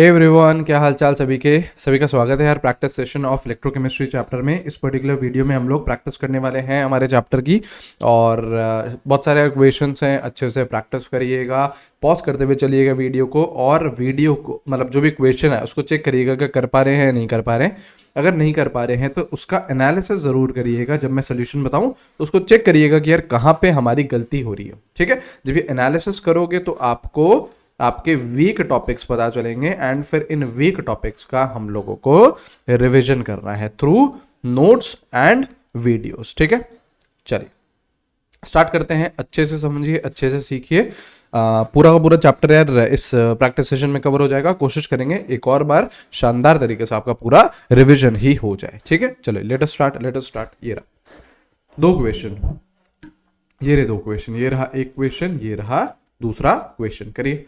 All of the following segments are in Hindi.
हे एवरीवन, क्या हाल चाल सभी का स्वागत है यार practice session of electrochemistry chapter में। इस पर्टिकुलर वीडियो में हम लोग प्रैक्टिस करने वाले हैं हमारे चैप्टर की। और बहुत सारे क्वेश्चंस हैं, अच्छे से प्रैक्टिस करिएगा, पॉज करते हुए चलिएगा वीडियो को, और वीडियो को मतलब जो भी क्वेश्चन है उसको चेक करिएगा कि कर पा रहे हैं या नहीं कर पा रहे हैं। अगर नहीं कर पा रहे हैं तो उसका एनालिसिस ज़रूर करिएगा। जब मैं सोल्यूशन बताऊं तो उसको चेक करिएगा कि यार कहाँ पे हमारी गलती हो रही है। ठीक है, जब ये एनालिसिस करोगे तो आपको आपके वीक टॉपिक्स पता चलेंगे, एंड फिर इन वीक टॉपिक्स का हम लोगों को रिवीजन करना है थ्रू नोट्स एंड वीडियोस। ठीक है, चलिए स्टार्ट करते हैं। अच्छे से समझिए, अच्छे से सीखिए। पूरा का पूरा चैप्टर यार इस प्रैक्टिस सेशन में कवर हो जाएगा। कोशिश करेंगे एक और बार शानदार तरीके से आपका पूरा रिवीजन ही हो जाए। ठीक है, चलो लेट अस स्टार्ट। ये रहा दो क्वेश्चन, ये रहे दो क्वेश्चन, ये रहा एक क्वेश्चन, ये रहा दूसरा क्वेश्चन। करिए,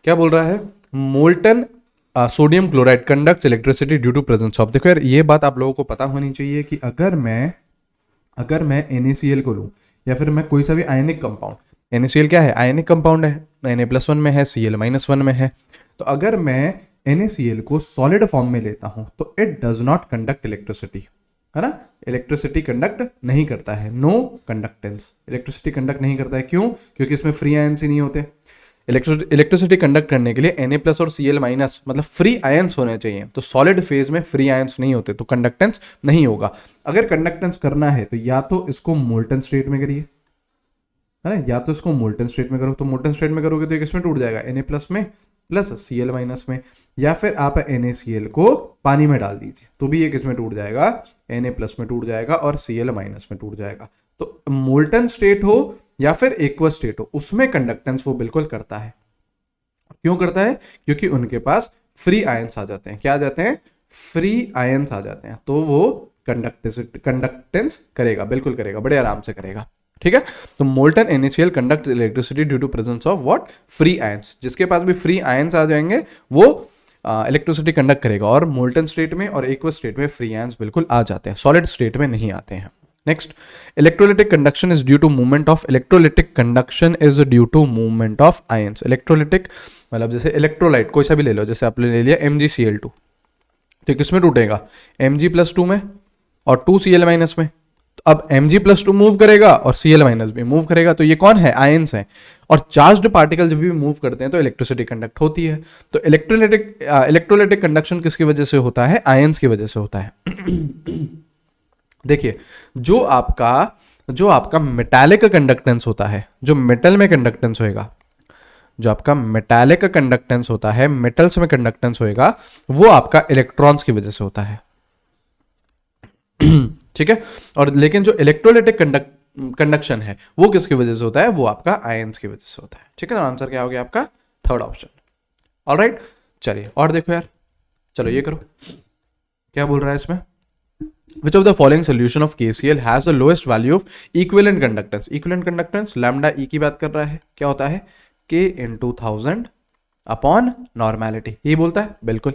क्या बोल रहा है? Molten sodium chloride conducts electricity due to presence of. देखो यार, ये बात आप लोगों को पता होनी चाहिए कि अगर मैं NaCl को लूँ या फिर मैं कोई सा भी आयनिक कंपाउंड, NaCl क्या है? आयनिक कंपाउंड है, Na+1 में है, Cl-1 में है। तो अगर मैं NaCl को सॉलिड फॉर्म में लेता हूं तो it does not conduct electricity, है ना। इलेक्ट्रिसिटी कंडक्ट नहीं करता है, नो कंडक्टेंस। इलेक्ट्रिसिटी कंडक्ट नहीं करता है, क्यों? क्योंकि इसमें फ्री आयंस ही नहीं होते। इलेक्ट्रिसिटी कंडक्ट करने के लिए Na+ और Cl- मतलब फ्री आयंस होने चाहिए। तो सॉलिड फेज में फ्री आयंस नहीं होते तो कंडक्टेंस नहीं होगा। अगर कंडक्टेंस करना है तो या तो इसको मोल्टन स्टेट में करिए, है ना, या तो इसको मोल्टन स्टेट में करो। तो मोल्टन स्टेट में करोगे तो एक इसमें टूट जाएगा, Na+ में प्लस Cl- में, या फिर आप NaCl को पानी में डाल दीजिए तो भी एक इसमें टूट जाएगा, Na+ में टूट जाएगा और Cl- में टूट जाएगा। तो मोल्टन स्टेट हो या फिर एक्वस स्टेट हो, उसमें कंडक्टेंस वो बिल्कुल करता है। क्यों करता है? क्योंकि उनके पास फ्री आयंस आ जाते हैं। क्या आ जाते हैं? फ्री आयंस आ जाते हैं। तो वो कंडक्टेंस करेगा, बिल्कुल करेगा, बड़े आराम से करेगा। ठीक है, तो molten NaCl conduct electricity due to presence of what? Free ions. जिसके पास भी फ्री आयंस आ जाएंगे वो इलेक्ट्रिसिटी कंडक्ट करेगा। और मोल्टन स्टेट में और एक्वस स्टेट में फ्री आयंस बिल्कुल आ जाते हैं, सॉलिड स्टेट में नहीं आते हैं। Next, electrolytic conduction is due to movement of ions. Electrolytic मतलब जैसे इलेक्ट्रोलाइट कोई सा भी ले लो, जैसे आपने ले लिया MgCl2, तो किसमें टूटेगा? Mg+2 में और 2Cl- में। तो अब Mg+2 मूव करेगा और Cl- भी मूव करेगा। तो ये कौन है? आयंस है। और चार्ज्ड पार्टिकल जब भी मूव करते हैं तो इलेक्ट्रिसिटी कंडक्ट होती है। तो इलेक्ट्रोलिटिक कंडक्शन किसकी वजह से होता है? आयंस की वजह से होता है। देखिए, जो आपका मेटालिक कंडक्टेंस होता है, जो मेटल में कंडक्टेंस होएगा, जो आपका मेटालिक कंडक्टेंस होता है, मेटल्स में कंडक्टेंस होएगा, वो आपका इलेक्ट्रॉन्स की वजह से होता है। ठीक है, और लेकिन जो इलेक्ट्रोलिटिक कंडक्शन है वो किसकी वजह से होता है? वो आपका आयंस की वजह से होता है। ठीक है, तो आंसर क्या हो गया आपका? Third option. ऑलराइट, चलिए और देखो यार, चलो ये करो, क्या बोल रहा है इसमें? Which of the following solution of KCl has the lowest value of equivalent conductance? Equivalent conductance lambda E की बात कर रहा है। क्या होता है? K into 1000 अपॉन नॉर्मेलिटी, यही बोलता है बिल्कुल।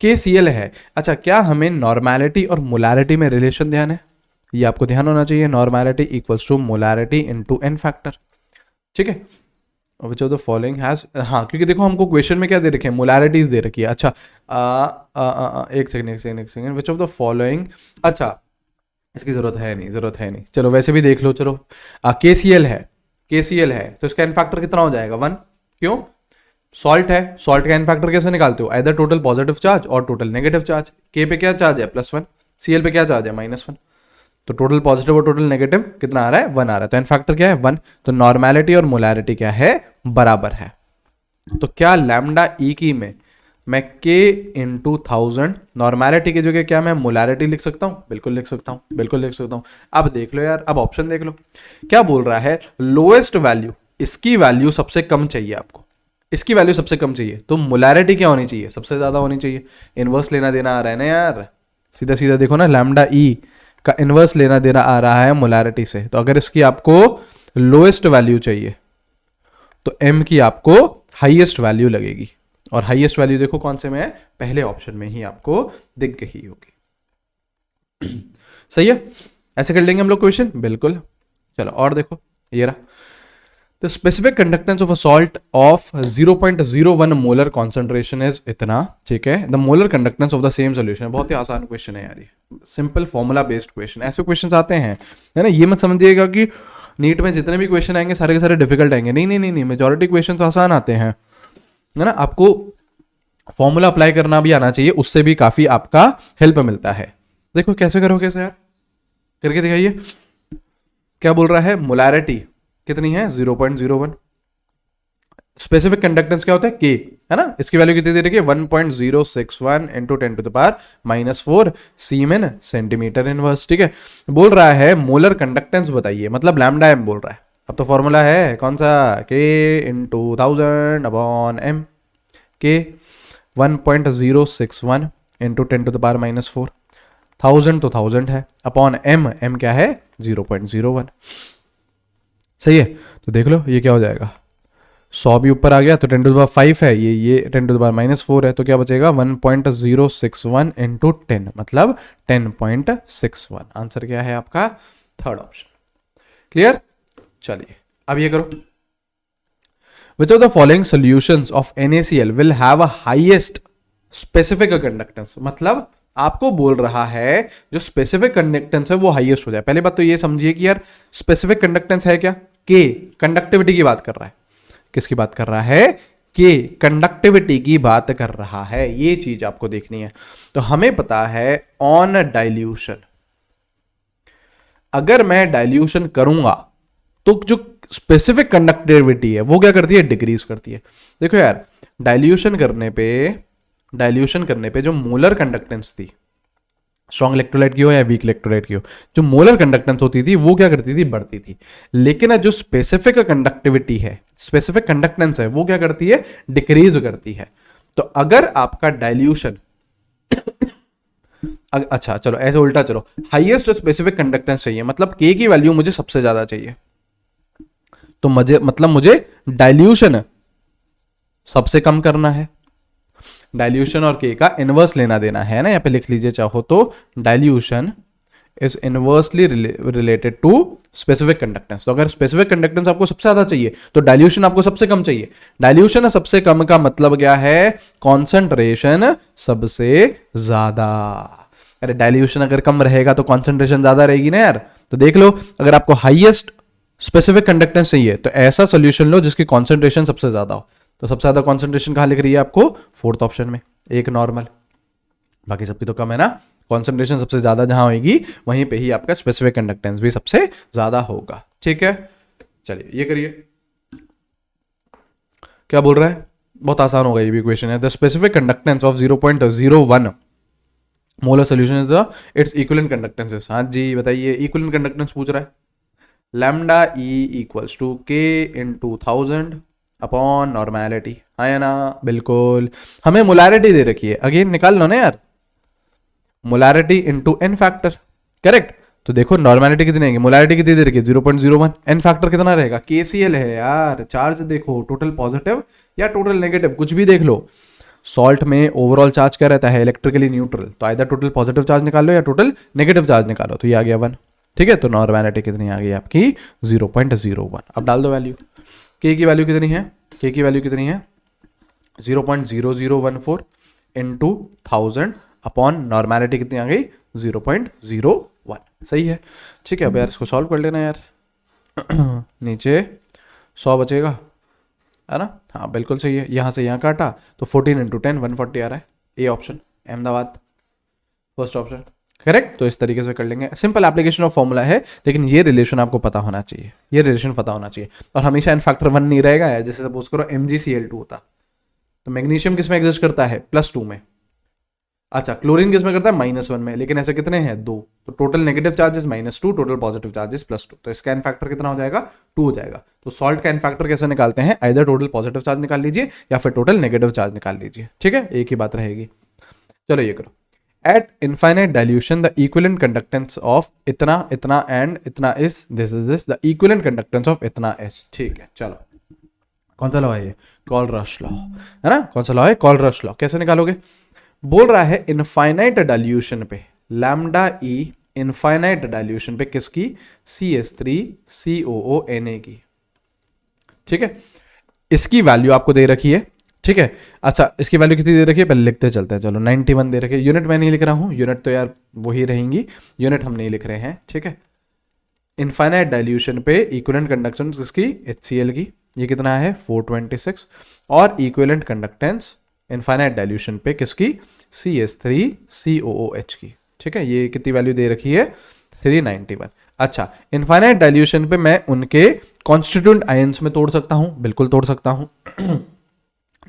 KCl है। अच्छा, क्या हमें नॉर्मेलिटी और मोलैरिटी में रिलेशन ध्यान है? ये आपको ध्यान होना चाहिए। Normality equals to molarity into n factor. ठीक है, which of the following has, हाँ, क्योंकि देखो हमको क्वेश्चन में क्या दे रखे हैं? मोलैरिटीज दे रखी है। अच्छा, एक second, which of the following, अच्छा इसकी जरूरत है नहीं, चलो वैसे भी देख लो। चलो, KCl है तो इसका एन फैक्टर कितना हो जाएगा? 1। क्यों? सॉल्ट है, सॉल्ट का एन फैक्टर कैसे निकालते हो? आइदर टोटल पॉजिटिव चार्ज और टोटल नेगेटिव चार्ज। K पे क्या चार्ज है? +1। Cl पे क्या चार्ज है? -1। तो टोटल पॉजिटिव और टोटल नेगेटिव कितना आ रहा है? 1 आ रहा है। तो एन फैक्टर क्या है? 1। तो नॉर्मेलिटी और मोलैरिटी क्या है? बराबर है। तो क्या लैम्डा E की में मैं K into 1000 नॉर्मेलिटी की जगह क्या मैं मोलैरिटी लिख सकता हूं? बिल्कुल लिख सकता हूं। अब देख लो यार, अब ऑप्शन देख लो, क्या बोल रहा है? लोएस्ट वैल्यू, इसकी वैल्यू सबसे कम चाहिए आपको, इसकी वैल्यू सबसे कम चाहिए। तो मोलैरिटी क्या होनी चाहिए? सबसे ज्यादा होनी चाहिए। इनवर्स लेना देना आ रहा है ना यार, सीधा सीधा देखो ना, लैम्डा E का इनवर्स लेना देना आ रहा है मोलैरिटी से। तो अगर इसकी आपको लोएस्ट वैल्यू चाहिए तो M की आपको हाईएस्ट वैल्यू लगेगी। और हाईएस्ट वैल्यू देखो कौन से में है? पहले ऑप्शन में ही आपको दिख गई होगी। सही है, ऐसे कर लेंगे हम लोग क्वेश्चन, बिल्कुल। चलो और देखो, ये रहा the specific conductance of a salt of 0.01 molar concentration is इतना, ठीक है। The molar conductance of the same solution, बहुत ही आसान क्वेश्चन है यार ये, सिंपल फॉर्मूला बेस्ड क्वेश्चन। ऐसे क्वेश्चन आते हैं, है ना, ये मत समझिएगा कि नीट में जितने भी क्वेश्चन आएंगे सारे के सारे डिफिकल्ट आएंगे, नहीं नहीं नहीं नहीं, मेजॉरिटी क्वेश्चन आसान आते हैं, है ना। आपको फॉर्मूला अप्लाई करना भी आना चाहिए, उससे भी काफी आपका हेल्प मिलता है। देखो कैसे करो, कैसे यार करके दिखाइए। क्या बोल रहा है, मोलैरिटी कितनी है 0.01, स्पेसिफिक कंडक्टेंस क्या होता है के, है ना, इसकी वैल्यू कितनी दे रखी है 1.061 इंटू 10⁻⁴ सीमेन सेंटीमीटर इनवर्स, ठीक है। बोल रहा है मोलर कंडक्टेंस बताइए, मतलब लैम्डा एम बोल रहा है। अब तो फॉर्मूला है कौन सा, के इंटू 1000 अपॉन एम, के 1.061 इंटू 10⁻⁴, 1000 तो 1000 है, अपॉन एम, एम क्या है 0.01, सही है। तो देख लो ये क्या हो जाएगा, 100 भी ऊपर आ गया तो 10⁵ है, ये 10⁻⁴ है, तो क्या बचेगा 1.061 इंटू 10, मतलब 10.61। आंसर क्या है आपका, थर्ड ऑप्शन। क्लियर, चलिए अब ये करो, विच of the following solutions of NaCl will have a highest specific conductance, मतलब आपको बोल रहा है जो स्पेसिफिक कंडक्टेंस है वो हाईएस्ट हो जाए। पहली बात तो ये समझिए कि यार स्पेसिफिक कंडक्टेंस है क्या, के, कंडक्टिविटी की बात कर रहा है, किसकी बात कर रहा है, के, कंडक्टिविटी की बात कर रहा है, ये चीज आपको देखनी है। तो हमें पता है ऑन डाइल्यूशन, अगर मैं डाइल्यूशन करूंगा तो जो स्पेसिफिक कंडक्टिविटी है वो क्या करती है, डिक्रीज करती है। देखो यार डाइल्यूशन करने पे जो मोलर कंडक्टेंस थी, स्ट्रॉन्ग इलेक्ट्रोलाइट की हो या वीक इलेक्ट्रोलाइट की हो, जो मोलर कंडक्टेंस होती थी वो क्या करती थी, बढ़ती थी। लेकिन जो स्पेसिफिक कंडक्टिविटी है, स्पेसिफिक कंडक्टेंस है, वो क्या करती है, डिक्रीज करती है। तो अगर आपका डाइल्यूशन अच्छा चलो ऐसे उल्टा चलो, हाईएस्ट स्पेसिफिक कंडक्टेंस चाहिए, मतलब के की वैल्यू मुझे सबसे ज्यादा चाहिए, तो मुझे डाइल्यूशन सबसे कम करना है, डाइल्यूशन और के का इनवर्स लेना देना है ना, यहां पे लिख लीजिए चाहो तो, dilution is inversely related to specific conductance. तो अगर स्पेसिफिक कंडक्टेंस आपको सबसे ज्यादा चाहिए तो डाइल्यूशन आपको सबसे कम चाहिए। डाइल्यूशन सबसे कम का मतलब क्या है, कॉन्सेंट्रेशन सबसे ज्यादा। अरे डाइल्यूशन अगर कम रहेगा तो कॉन्सेंट्रेशन ज्यादा रहेगी ना यार। तो देख लो, अगर आपको हाईएस्ट स्पेसिफिक कंडक्टेंस चाहिए तो ऐसा सोल्यूशन लो जिसकी कॉन्सेंट्रेशन सबसे ज्यादा हो। तो सबसे ज्यादा कॉन्सेंट्रेशन कहां लिख रही है आपको, फोर्थ ऑप्शन में, एक नॉर्मल, बाकी सबकी तो कम है ना। कॉन्सेंट्रेशन सबसे ज्यादा जहां होगी वहीं पे ही आपका स्पेसिफिक कंडक्टेंस भी सबसे ज्यादा होगा, ठीक है। चलिए ये करिए, क्या बोल रहा है, बहुत आसान होगा ये भी क्वेश्चन है। The specific conductance of 0.01 molar solution is the its equivalent conductance. हाँ जी बताइए, इक्विवेलेंट कंडक्टेंस पूछ रहा है, लैम्डा ई इक्वल्स टू के इंटू 1000 अपॉन नॉर्मेलिटी, है ना, बिल्कुल। हमें मोलैरिटी दे रखी है, अगेन निकाल लो ना यार, molarity into N factor, correct. तो देखो नॉर्मेलिटी कितनी आएगी, मोलैरिटी कितनी दे रखी है 0.01, एन फैक्टर कितना रहेगा, KCl है यार। चार्ज देखो, टोटल पॉजिटिव या टोटल नेगेटिव, कुछ भी देख लो। सॉल्ट में ओवरऑल चार्ज क्या रहता है, इलेक्ट्रिकली न्यूट्रल, तो आइदर टोटल पॉजिटिव चार्ज निकाल लो या टोटल नेगेटिव चार्ज निकालो, तो ये आ गया 1, ठीक है। तो नॉर्मेलिटी कितनी आ गई आपकी 0.01। अब डाल दो वैल्यू, के की वैल्यू कितनी है, के की वैल्यू कितनी है 0.0014 इंटू 1000 अपॉन नॉर्मेलिटी कितनी आ गई 0.01, सही है, ठीक है। अब यार इसको सॉल्व कर लेना यार नीचे 100 बचेगा, है ना, हाँ बिल्कुल सही है। यहाँ से यहाँ काटा तो 14 इंटू 10 140 आ रहा है, A option Ahmedabad, first option correct. तो इस तरीके से कर लेंगे, सिंपल एप्लीकेशन ऑफ फॉर्मूला है, लेकिन ये रिलेशन आपको पता होना चाहिए, ये रिलेशन पता होना चाहिए। और हमेशा इन फैक्टर 1 नहीं रहेगा यार, जैसे सपोज करो MgCl2 होता तो मैग्नीशियम किस में एग्जिस्ट करता है, +2 में, अच्छा क्लोरीन किस में करता है -1 में, लेकिन ऐसे कितने हैं 2, तो total negative charges -2, total positive charges +2, तो इसका एन फैक्टर कितना हो जाएगा 2 हो जाएगा। तो सॉल्ट का एन फैक्टर कैसे निकालते हैं, आइदर टोटल पॉजिटिव चार्ज निकाल लीजिए या फिर टोटल नेगेटिव चार्ज निकाल लीजिए, ठीक है, एक ही बात रहेगी। चलो ये करो, at infinite dilution the equivalent conductance of इतना इतना and इतना is this the equivalent conductance of इतना is, ठीक है। चलो कौन सा लॉ है ये, कॉलरश लॉ, है ना, कौन सा लॉ है, कॉलरश लॉ। कैसे निकालोगे, बोल रहा है इनफाइनाइट डाइल्यूशन पे लैम्डा ई, इनफाइनाइट डाइल्यूशन पे किसकी, CH3COO Na की, ठीक है, इसकी वैल्यू आपको दे रखी है, ठीक है। अच्छा, इसकी वैल्यू कितनी दे रखी है पहले लिखते चलते हैं, चलो 91 दे रखी है। यूनिट मैं नहीं लिख रहा हूं, यूनिट तो यार वही रहेंगी, यूनिट हम नहीं लिख रहे हैं, ठीक है। इनफाइनाइट डाइल्यूशन पे इक्विवेलेंट कंडक्टेंस इसकी HCl की ये कितना है 426, और इक्विवेलेंट कंडक्टेंस इनफाइनाइट डाइल्यूशन पे किसकी CH3COOH की, ठीक है। ये कितनी वैल्यू दे रखी है 391। अच्छा, इनफाइनाइट डाइल्यूशन पे मैं उनके कॉन्स्टिट्यूएंट आयंस में तोड़ सकता हूं, बिल्कुल तोड़ सकता हूं।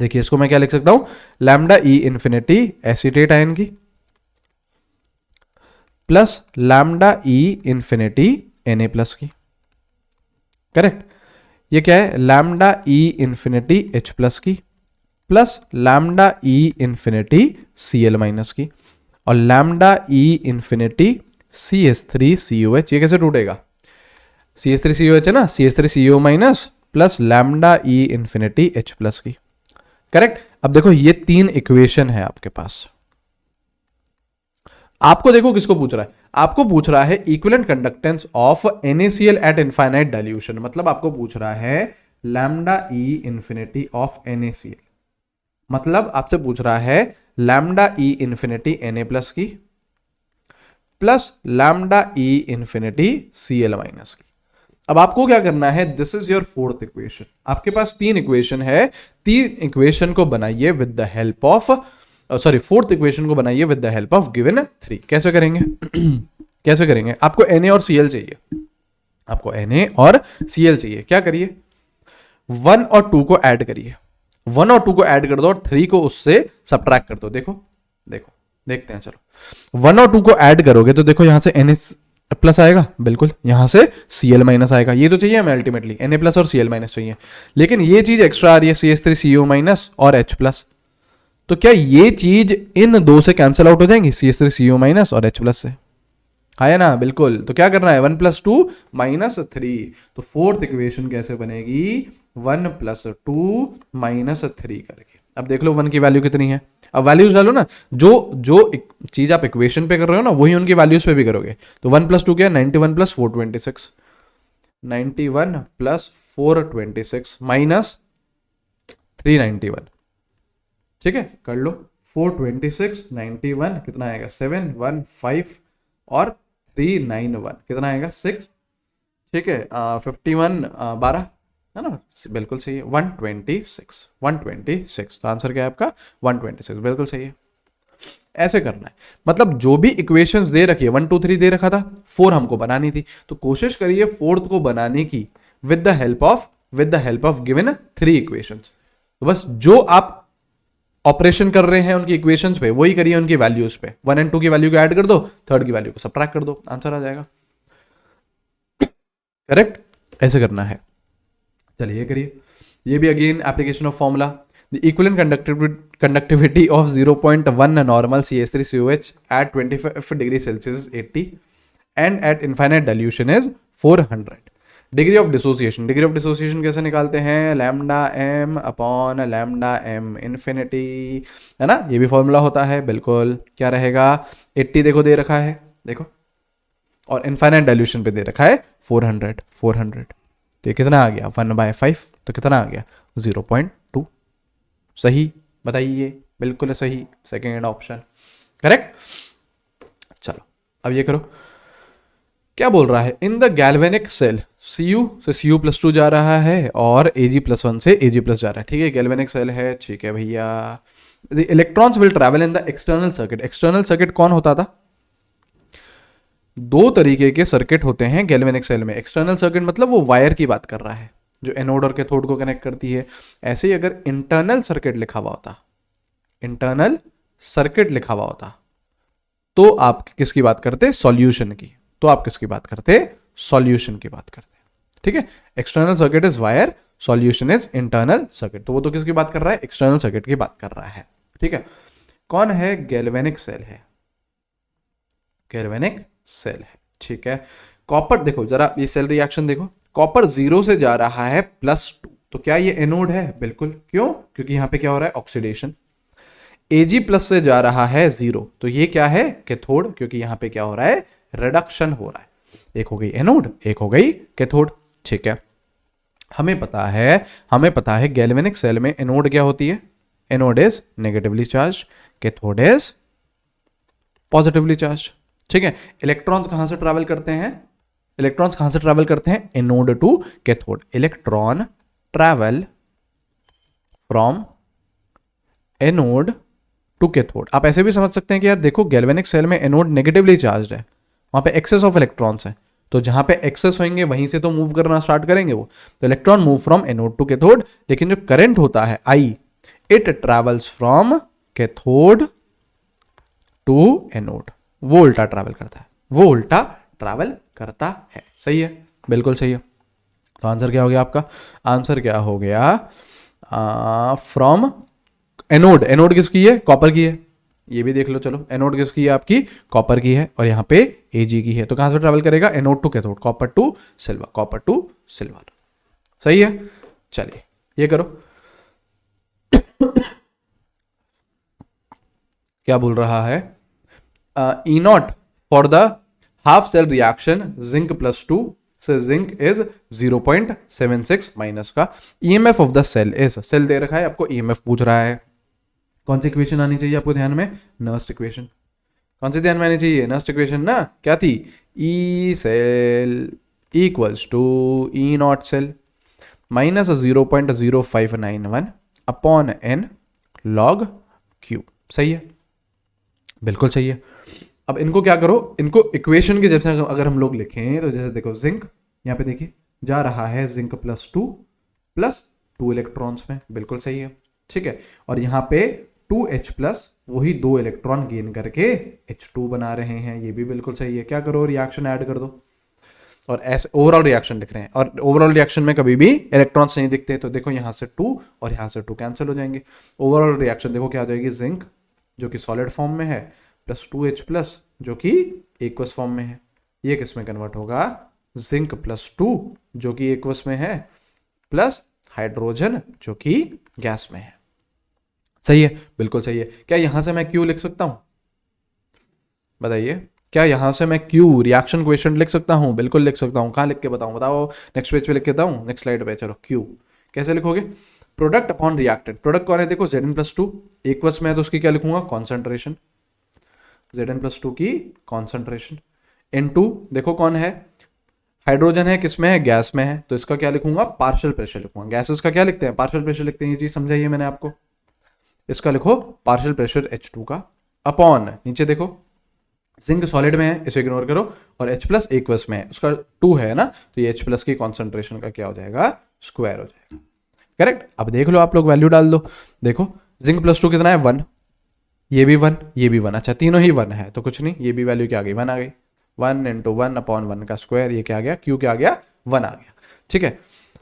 देखिए इसको मैं क्या लिख सकता हूं, लैम्डा ई इन्फिनिटी एसीटेट आयन की प्लस लैम्डा ई इन्फिनिटी Na प्लस की, करेक्ट। ये क्या है, लैम्डा ई इन्फिनिटी H प्लस की प्लस लैम्डा ई इन्फिनिटी Cl माइनस की, और लैम्डा ई इन्फिनिटी CH3COH। ये कैसे टूटेगा, CH3COH है ना, CH3CO माइनस प्लस लैम्डा ई इन्फिनिटी H प्लस की, करेक्ट। अब देखो ये 3 इक्वेशन है आपके पास। आपको देखो किसको पूछ रहा है, आपको पूछ रहा है equivalent conductance of NaCl eight infinite dilution, मतलब आपको पूछ रहा है lambda E infinity of NaCl, मतलब आपसे पूछ रहा है लैम्डा ई इन्फिनिटी Na प्लस की प्लस लैम्डा ई इन्फिनिटी Cl माइनस की। अब आपको क्या करना है, this is your fourth equation. आपके पास 3 इक्वेशन है, 3 इक्वेशन को बनाइए with the help of fourth equation को बनाइए with the help of given 3। कैसे करेंगे कैसे करेंगे, आपको Na और Cl चाहिए, आपको Na और Cl चाहिए। क्या करिए, 1 और 2 को ऐड करिए, 1 और 2 को ऐड कर दो और 3 को उससे सब्ट्रैक्ट कर दो। देखो देखो देखते हैं, चलो 1 और 2 को ऐड करोगे तो देखो यहां से Na प्लस आएगा, बिल्कुल यहां से Cl माइनस आएगा। ये तो चाहिए हमें अल्टीमेटली, Na प्लस और Cl माइनस चाहिए, लेकिन ये चीज एक्स्ट्रा आ रही है CH3CO माइनस और H प्लस। तो क्या ये चीज इन दो से कैंसिल आउट हो जाएंगी, CH3CO माइनस और H प्लस से, है ना, बिल्कुल। तो क्या करना है, 1 + 2 - 3। तो फोर्थ इक्वेशन कैसे बनेगी, 1 + 2 - 3 करके। अब देख लो 1 की वैल्यू कितनी है, अब वैल्यूज डालो ना, जो जो चीज आप इक्वेशन पे कर रहे हो ना वही उनकी वैल्यूज पे भी करोगे। तो 1 + 2 क्या है, 91 + 426, 91 + 426 माइनस 391, ठीक है, कर लो। 426 91 कितना आएगा, 715 और 391 कितना आएगा, 6, ठीक है, 51 12 है ना, बिल्कुल सही है, 126। तो आंसर क्या है आपका 126, बिल्कुल सही है। ऐसे करना है, मतलब जो भी इक्वेशंस दे रखी है 1 2 3 दे रखा था, 4 हमको बनानी थी, तो कोशिश करिए फोर्थ को बनाने की with the help of given 3 equations. तो बस जो आप ऑपरेशन कर रहे हैं उनकी इक्वेशंस पे वही करिए, उनकी वैल्यूज पे 1 और 2 की वैल्यू को ऐड कर दो, थर्ड की वैल्यू को सब्ट्रैक्ट कर दो, आंसर आ जाएगा, करेक्ट। ऐसे करना है, चलिए करिए। ये भी again application of formula, the equivalent conductivity of 0.1 normal CH3COH at 25 degree Celsius 80 and at infinite dilution is 400। Degree of dissociation कैसे निकालते हैं, lambda m upon lambda m infinity, है ना, ये भी फॉर्मूला होता है, बिल्कुल। क्या रहेगा, 80 देखो दे रखा है, देखो, और इनफाइनाइट डाइल्यूशन पे दे रखा है 400। तो ये कितना आ गया 1/5, तो कितना आ गया 0.2। सही बताइए, बिल्कुल सही, सेकेंड ऑप्शन करेक्ट। चलो अब ये करो, क्या बोल रहा है, in the galvanic cell Cu से Cu+2 जा रहा है और Ag+1 से Ag+ जा रहा है, ठीक है, गैल्वेनिक सेल है, ठीक है भैया। The electrons will travel in the external circuit. External circuit कौन होता था, 2 तरीके के सर्किट होते हैं गैल्वेनिक सेल में। एक्सटर्नल सर्किट मतलब वो वायर की बात कर रहा है जो एनोड और कैथोड को कनेक्ट करती है। ऐसे ही अगर इंटरनल सर्किट लिखा हुआ होता तो आप किसकी बात करते, सॉल्यूशन की, तो आप किसकी बात करते, सॉल्यूशन की बात करते, ठीक है। External circuit is wire, solution is internal circuit, तो वो तो किसकी बात कर रहा है, एक्सटर्नल सर्किट की बात कर रहा है, ठीक है। कौन है, गैल्वेनिक सेल है, गैल्वेनिक सेल है, ठीक है। कॉपर देखो जरा, ये सेल रिएक्शन देखो, कॉपर 0 से जा रहा है +2, तो क्या ये एनोड है, बिल्कुल, क्यों, क्योंकि यहां पे क्या हो रहा है, ऑक्सीडेशन। Ag+ से जा रहा है 0, तो ये क्या है, कैथोड, क्योंकि यहां पे क्या हो रहा है, रिडक्शन हो रहा है। एक हो गई एनोड, एक हो गई कैथोड, ठीक है। हमें पता है गैल्वेनिक सेल में एनोड क्या होती है, anode is negatively charge, cathode is positively charge. ठीक है, इलेक्ट्रॉन्स कहां से ट्रैवल करते हैं, anode to cathode. Electron travel from anode to cathode. आप ऐसे भी समझ सकते हैं कि यार देखो गैल्वेनिक सेल में एनोड नेगेटिवली चार्ज है, वहां पे एक्सेस ऑफ इलेक्ट्रॉन्स है, तो जहां पे एक्सेस होंगे वहीं से तो मूव करना स्टार्ट करेंगे वो, तो electron move from anode to cathode. लेकिन जो करंट होता है I, it travels from cathode to anode, वो उल्टा ट्रैवल करता है, सही है, बिल्कुल सही है। तो आंसर क्या हो गया आपका, आंसर क्या हो गया, फ्रॉम एनोड, एनोड किसकी है, कॉपर की है, ये भी देख लो, चलो एनोड किसकी है आपकी, कॉपर की है, और यहाँ पे Ag की है, तो कहां से ट्रैवल करेगा, anode to cathode, copper to silver, सही है। चलिए ये करो क्या बोल रहा है, E naught for the half cell reaction zinc plus 2 से जिंक इज 0.76 माइनस का EMF of the cell is, cell दे रखा है आपको, ईएमएफ पूछ रहा है, कौन सी इक्वेशन आनी चाहिए आपको ध्यान में, नर्स्ट इक्वेशन, कौन सी ध्यान में आनी चाहिए, नर्स्ट इक्वेशन ना, क्या थी, E cell equals to E naught cell minus 0.0591 upon n log Q, सही है, बिल्कुल सही है। अब इनको क्या करो, इनको इक्वेशन के जैसे अगर हम लोग लिखें तो जैसे देखो जिंक यहाँ पे देखिए जा रहा है जिंक प्लस टू इलेक्ट्रॉन्स में, बिल्कुल सही है, ठीक है, और यहाँ पे 2H प्लस वही 2 इलेक्ट्रॉन गेन करके H2 बना रहे हैं, ये भी बिल्कुल सही है। क्या करो, रिएक्शन ऐड कर दो, और ऐसे ओवरऑल रिएक्शन लिख रहे हैं, और ओवरऑल रिएक्शन में कभी भी इलेक्ट्रॉन्स नहीं दिखते, तो देखो यहाँ से 2 और यहाँ से 2 कैंसिल हो जाएंगे। ओवरऑल रिएक्शन देखो क्या आ जाएगी, जिंक जो कि सॉलिड फॉर्म में है प्लस 2H प्लस जो कि एक्वस फॉर्म में है, ये किस में कन्वर्ट होगा, जिंक प्लस 2 जो कि एक्वस में है प्लस हाइड्रोजन जो कि गैस में है, सही है, बिल्कुल सही है। क्या यहां से मैं क्यू लिख सकता हूं, बताइए, क्या यहां से मैं क्यू रिएक्शन क्वेश्चन लिख सकता हूं, बिल्कुल लिख सकता हूं। कहां लिख के बताओ, नेक्स्ट पेज पे लिख के बताऊं, नेक्स्ट स्लाइड पे, चलो क्यू कैसे लिखोगे, प्रोडक्ट अपॉन रिएक्टेंट, प्रोडक्ट कौन है देखो Zn+2 एक्वस में है, तो उसकी क्या लिखूंगा, कॉन्सेंट्रेशन, Zn+2 की कॉन्सेंट्रेशन, N2 देखो कौन है, हाइड्रोजन है, किसमें है, गैस में है, तो इसका क्या लिखूंगा, पार्शियल प्रेशर लिखूंगा। गैसेस का क्या लिखते हैं, पार्शियल प्रेशर लिखते हैं, ये चीज समझाइए मैंने आपको, इसका लिखो पार्शियल प्रेशर H2 का, अपॉन नीचे देखो जिंक सॉलिड में है, इसे इग्नोर करो, और H प्लस एक्वस में है, उसका 2 है ना, तो ये H प्लस की कॉन्सेंट्रेशन का क्या हो जाएगा, स्क्वायर हो जाएगा, करेक्ट। अब देख लो आप लोग, वैल्यू डाल दो, देखो जिंक +2 कितना है, 1, ये भी 1, ये भी 1, अच्छा तीनों ही 1 है, तो कुछ नहीं, ये भी वैल्यू क्या आ गई, 1 आ गई, 1 × 1 अपॉन 1 का स्क्वायर, ये क्या आ गया, क्यू क्या आ गया, 1 आ गया, ठीक है।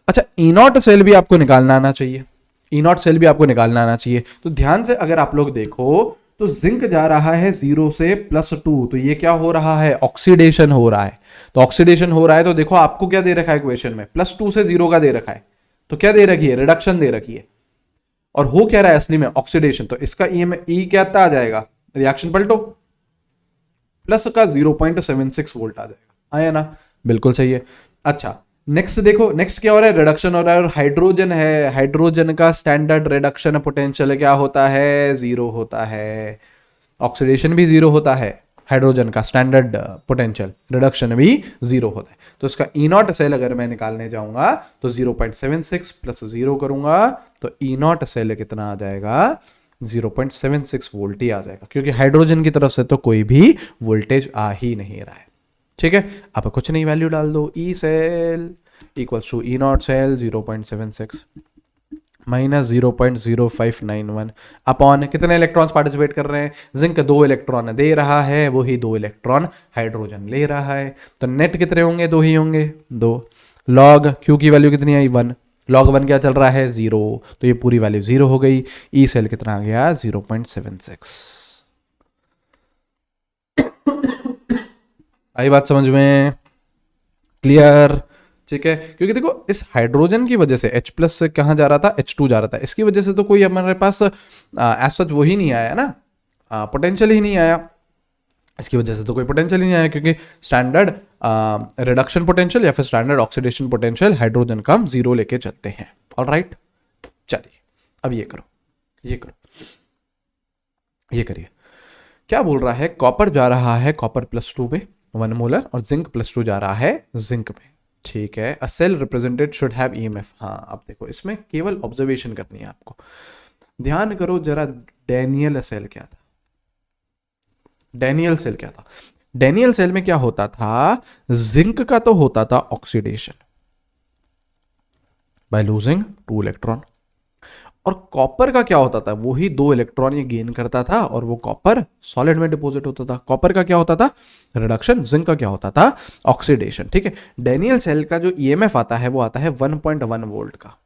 अच्छा ई नॉट सेल भी आपको निकालना आना चाहिए, ई नॉट सेल भी आपको निकालना आना चाहिए, तो ध्यान से अगर आप लोग देखो तो जिंक जा रहा है 0 से +2, तो ये क्या हो रहा है, ऑक्सीडेशन हो रहा है, तो ऑक्सीडेशन हो रहा है, तो देखो आपको क्या दे रखा है इक्वेशन में, +2 से 0 का दे रखा है, तो क्या दे रखी है, रिडक्शन दे रखी है, और हो क्या रहा है असली में, ऑक्सीडेशन, तो इसका ई क्या आ जाएगा, रिएक्शन पलटो, प्लस का 0.76 वोल्ट आ जाएगा, आया ना, बिल्कुल सही है। अच्छा नेक्स्ट देखो, नेक्स्ट क्या हो रहा है, रिडक्शन हो रहा है, और हाइड्रोजन है, हाइड्रोजन का स्टैंडर्ड रिडक्शन पोटेंशियल क्या होता है, 0 होता है, ऑक्सीडेशन भी 0 होता है, हाइड्रोजन का स्टैंडर्ड पोटेंशियल रिडक्शन भी 0 होता है, तो इसका ई नॉट सेल अगर मैं निकालने जाऊंगा तो 0.76 प्लस 0 करूंगा, तो ई नॉट सेल कितना आ जाएगा, 0.76 वोल्ट ही आ जाएगा, क्योंकि हाइड्रोजन की तरफ से तो कोई भी वोल्टेज आ ही नहीं रहा है, ठीक है। आप कुछ नहीं, वैल्यू डाल दो, E cell equals to E naught cell 0.76 minus 0.0591 upon कितने इलेक्ट्रॉन्स पार्टिसिपेट कर रहे हैं, जिंक 2 इलेक्ट्रॉन दे रहा है, वही 2 इलेक्ट्रॉन हाइड्रोजन ले रहा है, तो नेट कितने होंगे, 2 ही होंगे, 2 लॉग क्यू की वैल्यू कितनी आई, 1, लॉग 1 क्या चल रहा है, 0, तो ये पूरी वैल्यू 0 हो गई, ई सेल कितना आ गया, 0.76। आई बात समझ में, क्लियर, ठीक है। क्योंकि देखो इस हाइड्रोजन की वजह से H प्लस से कहाँ जा रहा था, H2 जा रहा था, इसकी वजह से तो कोई हमारे पास एज सच वो ही नहीं आया ना, पोटेंशियल ही नहीं आया, इसकी वजह से तो कोई पोटेंशियल ही नहीं आया, क्योंकि स्टैंडर्ड रिडक्शन पोटेंशियल या फिर स्टैंडर्ड ऑक्सीडेशन पोटेंशियल हाइड्रोजन का हम 0 लेके चलते हैं। ऑलराइट, चलिए अब ये करो, ये करो, ये करिए। क्या बोल रहा है, कॉपर जा रहा है कॉपर +2 में 1 मोलर, और जिंक +2 जा रहा है जिंक में। ठीक है, a cell represented should have EMF. हाँ, अब देखो इसमें केवल ऑब्जर्वेशन करनी है आपको। ध्यान करो जरा, डैनियल सेल क्या था, डैनियल सेल क्या था? डैनियल सेल में क्या होता था, जिंक का तो होता था ऑक्सीडेशन बाय लूजिंग 2 इलेक्ट्रॉन, और कॉपर का क्या होता था, वही 2 इलेक्ट्रॉन ये गेन करता था और वो कॉपर सॉलिड में डिपॉजिट होता था। कॉपर का क्या होता था, रिडक्शन, जिंक का क्या होता था, ऑक्सीडेशन। ठीक है, डैनियल सेल का जो ईएमएफ आता है वो आता है 1.1 वोल्ट का।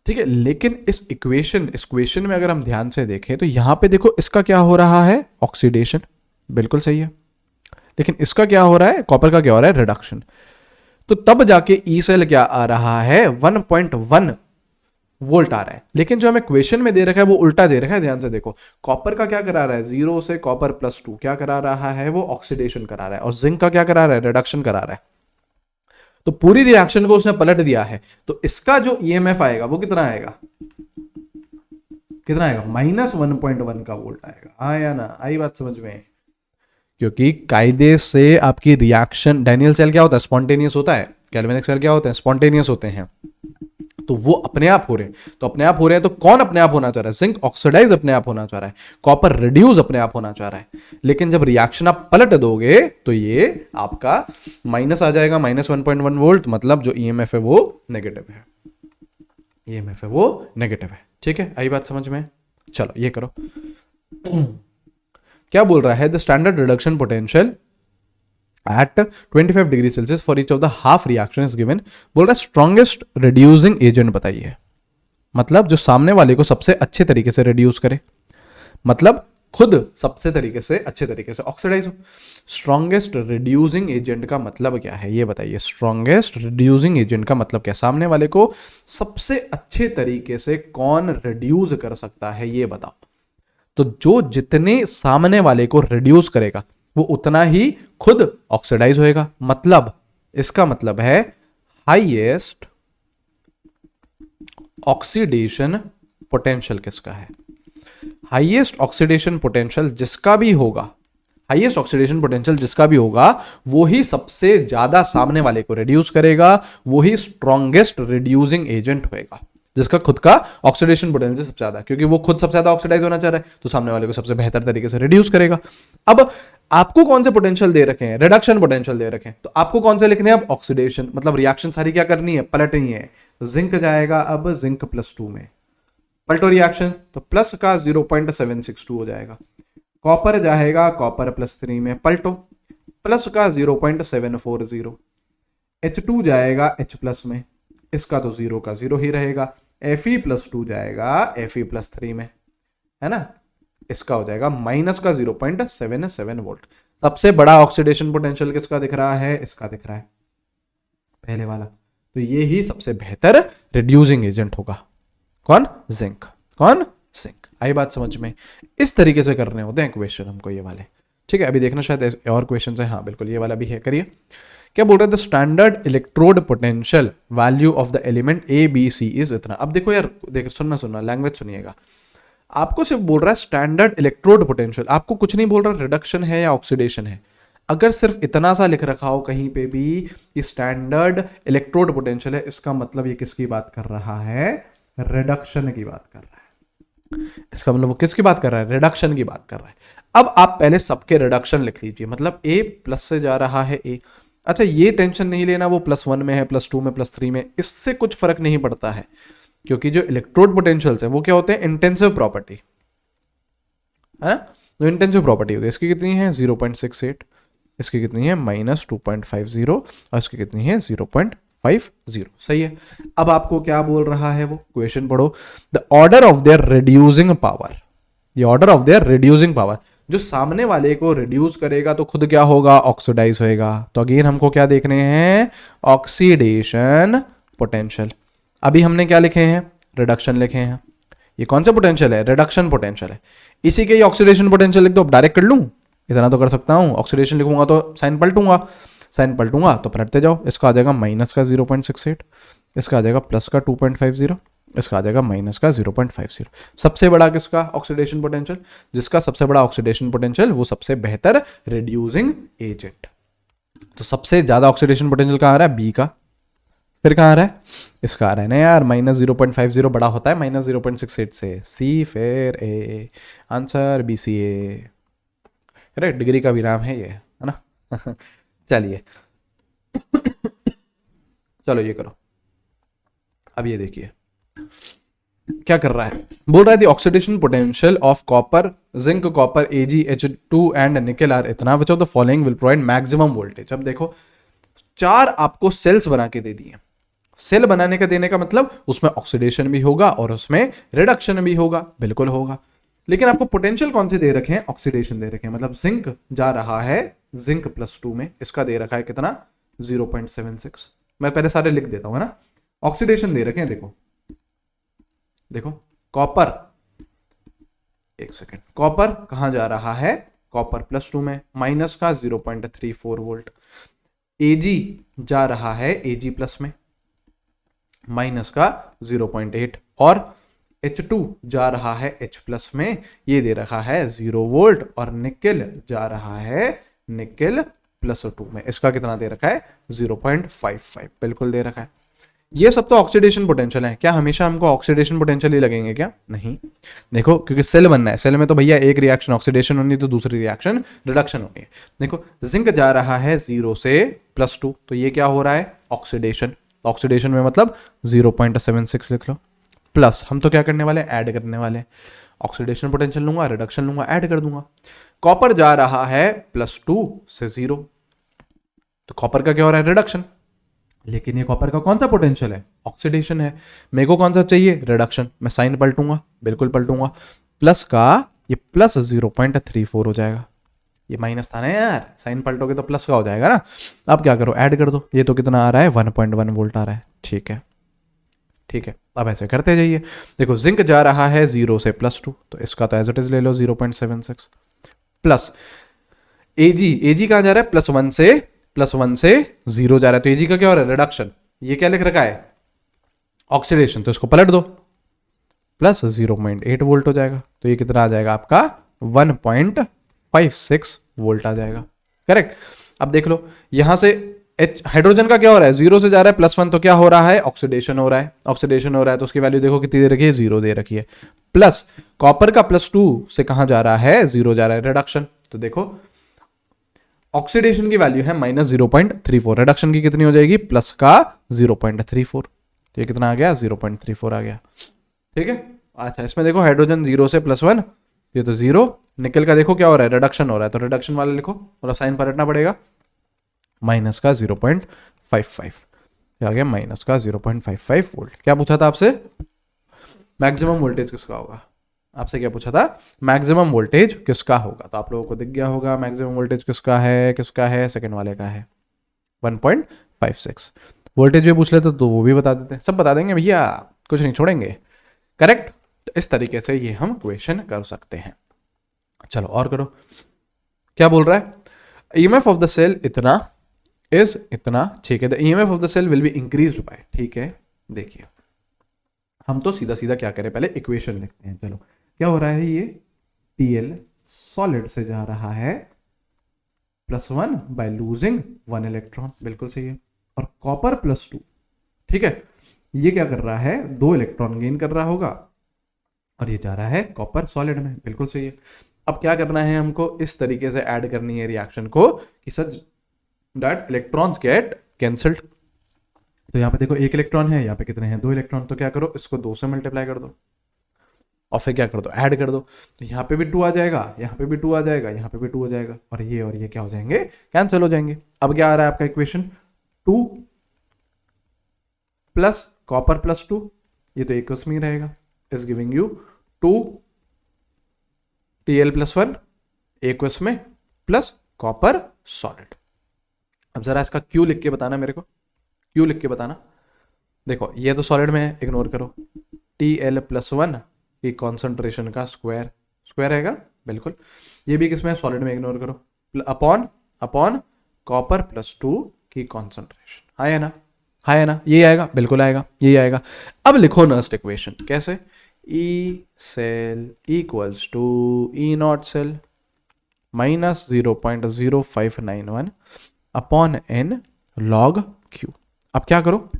ठीक है, लेकिन इस इक्वेशन में अगर हम ध्यान से देखें तो यहां पे देखो इसका क्या हो रहा है, ऑक्सीडेशन, बिल्कुल सही है। लेकिन इसका क्या हो रहा है, कॉपर का क्या हो रहा है, रिडक्शन। तो तब जाके ई सेल क्या आ रहा है, 1.1 वोल्ट आ रहा है। लेकिन जो हमें क्वेश्चन में दे रखा है वो उल्टा दे रखा है। ध्यान से देखो, कॉपर का क्या करा रहा है, 0 से कॉपर +2 क्या करा रहा है, वो ऑक्सीडेशन करा रहा है, और जिंक का क्या करा रहा है, रिडक्शन करा रहा है। तो पूरी रिएक्शन को उसने पलट दिया है। तो इसका जो ईएमएफ आएगा वो कितना आएगा, कितना आएगा, -1.1 का वोल्ट आएगा। हाँ या ना, आई बात समझ में? क्योंकि कायदे से आपकी रिएक्शन, डैनियल सेल क्या होता है, स्पॉन्टेनियस होता है, कैल्विनिक सेल क्या होते हैं, स्पॉन्टेनियस होते हैं। तो वो अपने आप हो रहे हैं, तो अपने आप हो रहे हैं, तो कौन अपने आप होना चाह रहा है, जिंक ऑक्सीडाइज अपने आप होना चाह रहा है, कॉपर रिड्यूस अपने आप होना चाह रहा है। लेकिन जब रिएक्शन आप पलट दोगे तो ये आपका माइनस आ जाएगा, -1.1 वोल्ट, मतलब जो ईएमएफ है वो नेगेटिव है, ईएमएफ है वो नेगेटिव है। ठीक है, आई बात समझ में? चलो ये करो। क्या बोल रहा है, the standard reduction potential at 25 degree Celsius for each of the half reaction is given. बोल रहा है स्ट्रॉन्गेस्ट रिड्यूसिंग एजेंट बताइए, मतलब जो सामने वाले को सबसे अच्छे तरीके से रिड्यूस करे, मतलब खुद सबसे तरीके से अच्छे तरीके से ऑक्सीडाइज हो। स्ट्रॉन्गेस्ट रिड्यूसिंग एजेंट का मतलब क्या है ये बताइए, स्ट्रॉन्गेस्ट रिड्यूसिंग एजेंट का मतलब क्या, सामने वाले को सबसे अच्छे तरीके से कौन रिड्यूस कर सकता है ये बताओ। तो जो जितने सामने वाले को रिड्यूस करेगा वो उतना ही खुद ऑक्सीडाइज होएगा। मतलब इसका मतलब है हाईएस्ट ऑक्सीडेशन पोटेंशियल किसका है, हाईएस्ट ऑक्सीडेशन पोटेंशियल जिसका भी होगा, हाईएस्ट ऑक्सीडेशन पोटेंशियल जिसका भी होगा वो ही सबसे ज्यादा सामने वाले को रिड्यूस करेगा, वो ही स्ट्रॉन्गेस्ट रिड्यूसिंग एजेंट होएगा, जिसका खुद का ऑक्सीडेशन पोटेंशियल सबसे ज्यादा, क्योंकि वो खुद सबसे ज्यादा ऑक्सीडाइज होना चाह रहा है तो सामने वाले को सबसे बेहतर तरीके से रिड्यूस करेगा। अब आपको कौन से पोटेंशियल दे रखे हैं, रिडक्शन पोटेंशियल दे रखे हैं, तो आपको कौन से लिखने हैं अब, ऑक्सीडेशन, मतलब रिएक्शन सारी क्या करनी है, पलटनी है। जिंक जाएगा अब जिंक +2 में, पलटो रिएक्शन, तो प्लस का 0.762 हो जाएगा। कॉपर जाएगा कॉपर +3 में, पलटो, प्लस का 0.740। H2 जाएगा H+ में, इसका तो 0 का 0 ही रहेगा। Fe+2 जाएगा Fe+3 में, है ना, इसका हो जाएगा माइनस का 0.77 वोल्ट। सबसे बड़ा ऑक्सीडेशन पोटेंशियल किसका दिख रहा है, इसका दिख रहा है, पहले वाला। तो ये ही सबसे बेहतर रिड्यूसिंग एजेंट होगा। कौन, जिंक, कौन, जिंक। आई बात समझ में? इस तरीके से करने होते हैं क्वेश्चन हमको ये वाले। ठीक है, अभी देखना शायद और क्वेश्चन है। हाँ बिल्कुल, ये वाला भी है, करिए। क्या बोल रहे हैं, the standard electrode potential value of the element ABC is इतना। अब देखो यार, देख सुनना लैंग्वेज सुनिएगा। आपको सिर्फ बोल रहा है स्टैंडर्ड इलेक्ट्रोड पोटेंशियल, आपको कुछ नहीं बोल रहा रिडक्शन है या ऑक्सीडेशन है। अगर सिर्फ इतना सा लिख रखा हो कहीं पे भी कि स्टैंडर्ड इलेक्ट्रोड पोटेंशियल है, इसका मतलब ये किसकी बात कर रहा है, रिडक्शन की बात कर रहा है। इसका मतलब वो किसकी बात कर रहा है, रिडक्शन की बात कर रहा है। अब आप पहले सबके रिडक्शन लिख लीजिए, मतलब A+ से जा रहा है A। अच्छा, ये टेंशन नहीं लेना वो +1 में है, +2 में, +3 में, इससे कुछ फर्क नहीं पड़ता है, क्योंकि जो इलेक्ट्रोड पोटेंशियल्स है वो क्या होते हैं, इंटेंसिव प्रॉपर्टी है ना। तो इंटेंसिव प्रॉपर्टी होती है, इसकी कितनी है 0.68, इसकी कितनी है -2.50, और इसकी कितनी है 0.50। सही है। अब आपको क्या बोल रहा है वो, क्वेश्चन पढ़ो, the order of their reducing power, ये order of their reducing power, जो सामने वाले को रिड्यूस करेगा तो खुद क्या होगा, ऑक्सीडाइज होएगा। तो अगेन हमको क्या देखने हैं, ऑक्सीडेशन पोटेंशियल। अभी हमने क्या लिखे हैं, रिडक्शन लिखे हैं। ये कौन सा पोटेंशियल है, रिडक्शन पोटेंशियल है। इसी के ही ऑक्सीडेशन पोटेंशियल लिख दो, डायरेक्ट कर लूं, इतना तो कर सकता हूँ, ऑक्सीडेशन लिखूंगा तो साइन पलटूंगा, साइन पलटूंगा तो पलटते जाओ। इसका आ जाएगा माइनस का 0.68, इसका आ जाएगा प्लस का 2.50, इसका आ जाएगा माइनस का 0.50। सबसे बड़ा किसका ऑक्सीडेशन पोटेंशियल, जिसका सबसे बड़ा ऑक्सीडेशन पोटेंशियल वो सबसे बेहतर रिड्यूसिंग एजेंट। तो सबसे ज्यादा ऑक्सीडेशन पोटेंशियल कहाँ आ रहा है, बी का। फिर कहाँ आ रहा है, इसका आ रहा है ना यार, माइनस 0.50 बड़ा होता है माइनस 0.68 से, सी फिर ए, आंसर बी सी ए। करेक्ट, डिग्री का भी नाम है ये, है ना। चलिए चलो ये करो, अब ये देखिए क्या कर रहा है, बोल रहा है the oxidation potential of copper, zinc, copper, AgH2 and nickel are इतना, which of the following will provide maximum voltage. अब देखो 4 आपको सेल्स बना के दे दिए, सेल बनाने का देने का मतलब उसमें ऑक्सीडेशन भी होगा और उसमें रिडक्शन भी होगा, बिल्कुल होगा। लेकिन आपको पोटेंशियल कौन से दे रखे हैं, ऑक्सीडेशन दे रखे हैं, मतलब जिंक जा रहा है जिंक +2 में, इसका दे रखा है कितना 0.76। मैं पहले सारे लिख देता हूं, है ना। ऑक्सीडेशन दे रखे हैं, देखो देखो कॉपर, एक सेकेंड, कॉपर कहां जा रहा है, कॉपर +2 में, माइनस का 0.34 वोल्ट। Ag जा रहा है Ag+ में, माइनस का 0.8, और H2 जा रहा है H+ में, ये दे रखा है 0 वोल्ट, और निकेल जा रहा है निकेल +2 में, इसका कितना दे रखा है 0.55, बिल्कुल दे रखा है। ये सब तो ऑक्सीडेशन पोटेंशियल है, क्या हमेशा हमको ऑक्सीडेशन पोटेंशियल ही लगेंगे क्या, नहीं। देखो क्योंकि सेल बनना है, सेल में तो भैया एक रिएक्शन ऑक्सीडेशन होनी है तो दूसरी रिएक्शन रिडक्शन होनी है। देखो जिंक जा रहा है 0 से +2, तो ये क्या हो रहा है ऑक्सीडेशन, ऑक्सीडेशन में मतलब 0.76 लिख लो, प्लस हम तो क्या करने वाले, ऐड करने वाले, ऑक्सीडेशन पोटेंशियल लूंगा, रिडक्शन लूंगा, ऐड कर दूंगा। कॉपर जा रहा है +2 से 0, तो कॉपर का क्या हो रहा है, रिडक्शन। लेकिन ये कॉपर का कौन सा पोटेंशियल है, ऑक्सीडेशन है, मेरे को कौन सा चाहिए, रिडक्शन। मैं साइन पलटूंगा, बिल्कुल पलटूंगा, प्लस का ये प्लस 0.34 हो जाएगा, ये माइनस था ना यार, साइन पलटोगे तो प्लस का हो जाएगा ना। अब क्या करो, ऐड कर दो, ये तो कितना आ रहा है 1.1 वोल्ट आ रहा है, ठीक है ठीक है। अब ऐसे करते जाइए, देखो जिंक जा रहा है 0 से +2, तो इसका तो एज इट इज ले लो 0.76, प्लस एजी कहां जा रहा है, +1 से 0 जा रहा है, तो एजी का क्या हो रहा है, रिडक्शन। ये क्या लिख रखा है, ऑक्सीडेशन, तो इसको पलट दो, प्लस 0.8 वोल्ट हो जाएगा, तो ये कितना आ जाएगा आपका 1.56 वोल्ट आ जाएगा, करेक्ट। अब देख लो यहां से हाइड्रोजन का क्या हो रहा है, 0 से जा रहा है +1, तो क्या हो रहा है, ऑक्सीडेशन हो रहा है, ऑक्सीडेशन हो रहा है, तो उसकी वैल्यू देखो कितनी दे रखी है, 0 दे रखी है। प्लस कॉपर का +2 से कहां जा रहा है, 0 जा रहा है, रिडक्शन, तो देखो ऑक्सीडेशन की वैल्यू है -0.34, रिडक्शन की कितनी हो जाएगी, प्लस का 0.34, तो ये कितना आ गया, 0.34 आ गया, ठीक है। अच्छा इसमें देखो हाइड्रोजन 0 से +1, ये तो 0, निकल का देखो क्या हो रहा है, रिडक्शन हो रहा है, तो रिडक्शन वाले लिखो, मतलब साइन पलटना पड़ेगा, माइनस का 0.55, आ गया माइनस का 0.55 वोल्ट। क्या पूछा था आपसे, मैक्सिमम वोल्टेज किसका होगा, आपसे क्या पूछा था, मैक्सिमम वोल्टेज किसका होगा, तो आप लोगों को दिख गया होगा मैक्सिमम वोल्टेज किसका है, सेकंड वाले का है 1.56। वोल्टेज भी पूछ लेते तो वो भी बता देते, सब बता देंगे भैया, कुछ नहीं छोड़ेंगे, करेक्ट। तो इस तरीके से ये हम क्वेश्चन कर सकते हैं। चलो और करो, क्या बोल रहा है, ईएमएफ ऑफ द सेल इतना इज इतना, ठीक है, the EMF of the cell will be increased by, ठीक है। देखिए हम तो सीधा सीधा क्या करें, पहले इक्वेशन लिखते हैं। चलो क्या हो रहा है, ये Tl सॉलिड से जा रहा है +1 बाय लूजिंग 1 इलेक्ट्रॉन, बिल्कुल सही है, और कॉपर +2, ठीक है, ये क्या कर रहा है, 2 इलेक्ट्रॉन गेन कर रहा होगा, और ये जा रहा है कॉपर सॉलिड में, बिल्कुल सही है। अब क्या करना है हमको, इस तरीके से ऐड करनी है रिएक्शन को कि such that electrons get cancelled. तो यहाँ पे देखो 1 इलेक्ट्रॉन है, यहाँ पे कितने हैं, 2 इलेक्ट्रॉन, तो क्या करो, इसको 2 से मल्टीप्लाई कर दो, और फिर क्या कर दो, ऐड कर दो, तो यहाँ पे भी 2 आ जाएगा, यहाँ पे भी 2 आ जाएगा, यहाँ पे भी 2 हो जाएगा, और ये क्या हो जाएंगे, कैंसिल हो जाएंगे। अब क्या आ रहा है आपका इक्वेशन, 2 प्लस कॉपर +2, ये तो एक में ही रहेगा, इज गिविंग यू 2 Tl+1 एक में प्लस कॉपर सॉलिड। अब जरा इसका क्यू लिख के बताना मेरे को, क्यू लिख के बताना। देखो ये तो सॉलिड में है, इग्नोर करो, Tl+1 की कॉन्सेंट्रेशन का स्क्वायर, स्क्वायर रहेगा, बिल्कुल। ये भी किसमें, सॉलिड में, इग्नोर करो, अपॉन अपॉन कॉपर प्लस 2 की कॉन्सेंट्रेशन, है ना, है ना, ये आएगा, बिल्कुल आएगा, ये आएगा। अब लिखो नर्स्ट इक्वेशन, कैसे, E cell equals to E naught cell minus 0.0591 upon n log Q. अब क्या करो,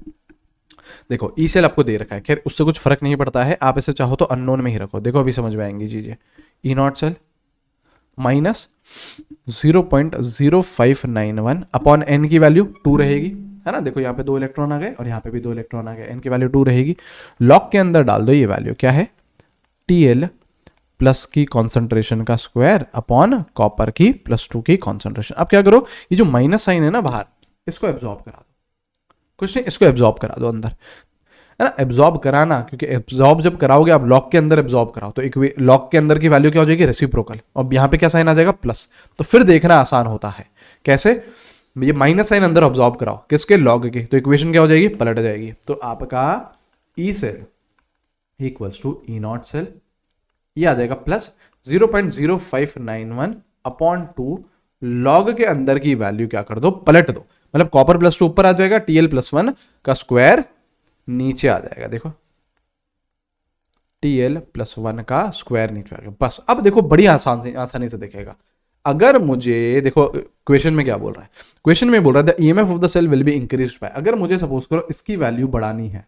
देखो ई सेल आपको दे रखा है, खैर उससे कुछ फर्क नहीं पड़ता है, आप इसे चाहो तो अननोन में ही रखो, देखो अभी समझ में आएंगी चीजें। E naught cell minus 0.0591 upon n की वैल्यू 2 रहेगी, है ना, देखो यहाँ पे 2 इलेक्ट्रॉन आ गए और यहाँ पे भी 2 इलेक्ट्रॉन आ गए, एन की वैल्यू 2 रहेगी। लॉग के अंदर डाल दो ये वैल्यू, क्या है, टीएल प्लस की कॉन्सेंट्रेशन का स्क्वायर अपॉन कॉपर की प्लस 2 की कॉन्सेंट्रेशन। अब क्या करो, ये जो माइनस साइन है ना बाहर, इसको एब्जॉर्ब करा दो, कुछ नहीं, इसको एब्जॉर्ब करा दो अंदर, है ना, एब्जॉर्ब कराना, क्योंकि एब्जॉर्ब जब कराओगे आप लॉग के अंदर एब्जॉर्ब कराओ तो एक लॉग के अंदर की वैल्यू क्या हो जाएगी, रेसिप्रोकल, और यहाँ पे क्या साइन आ जाएगा, प्लस, तो फिर देखना आसान होता है, कैसे, ये माइनस साइन अंदर ऑब्जॉर्ब कराओ, किसके, लॉग के, तो इक्वेशन क्या हो जाएगी, पलट जाएगी, तो आपका E cell equals to E naught cell, ये आ जाएगा प्लस 0.0591 अपॉन 2, लॉग के अंदर की वैल्यू क्या कर दो, पलट दो, मतलब कॉपर प्लस 2 ऊपर आ जाएगा, टीएल प्लस 1 का स्क्वायर नीचे आ जाएगा, देखो टीएल प्लस 1 का स्क्वायर नीचे आ गया, बस। अब देखो बड़ी आसानी से देखेगा, अगर मुझे, देखो क्वेश्चन में क्या बोल रहा है, क्वेश्चन में बोल रहा है EMF of the cell will be increased by, अगर मुझे सपोज करो इसकी वैल्यू बढ़ानी है,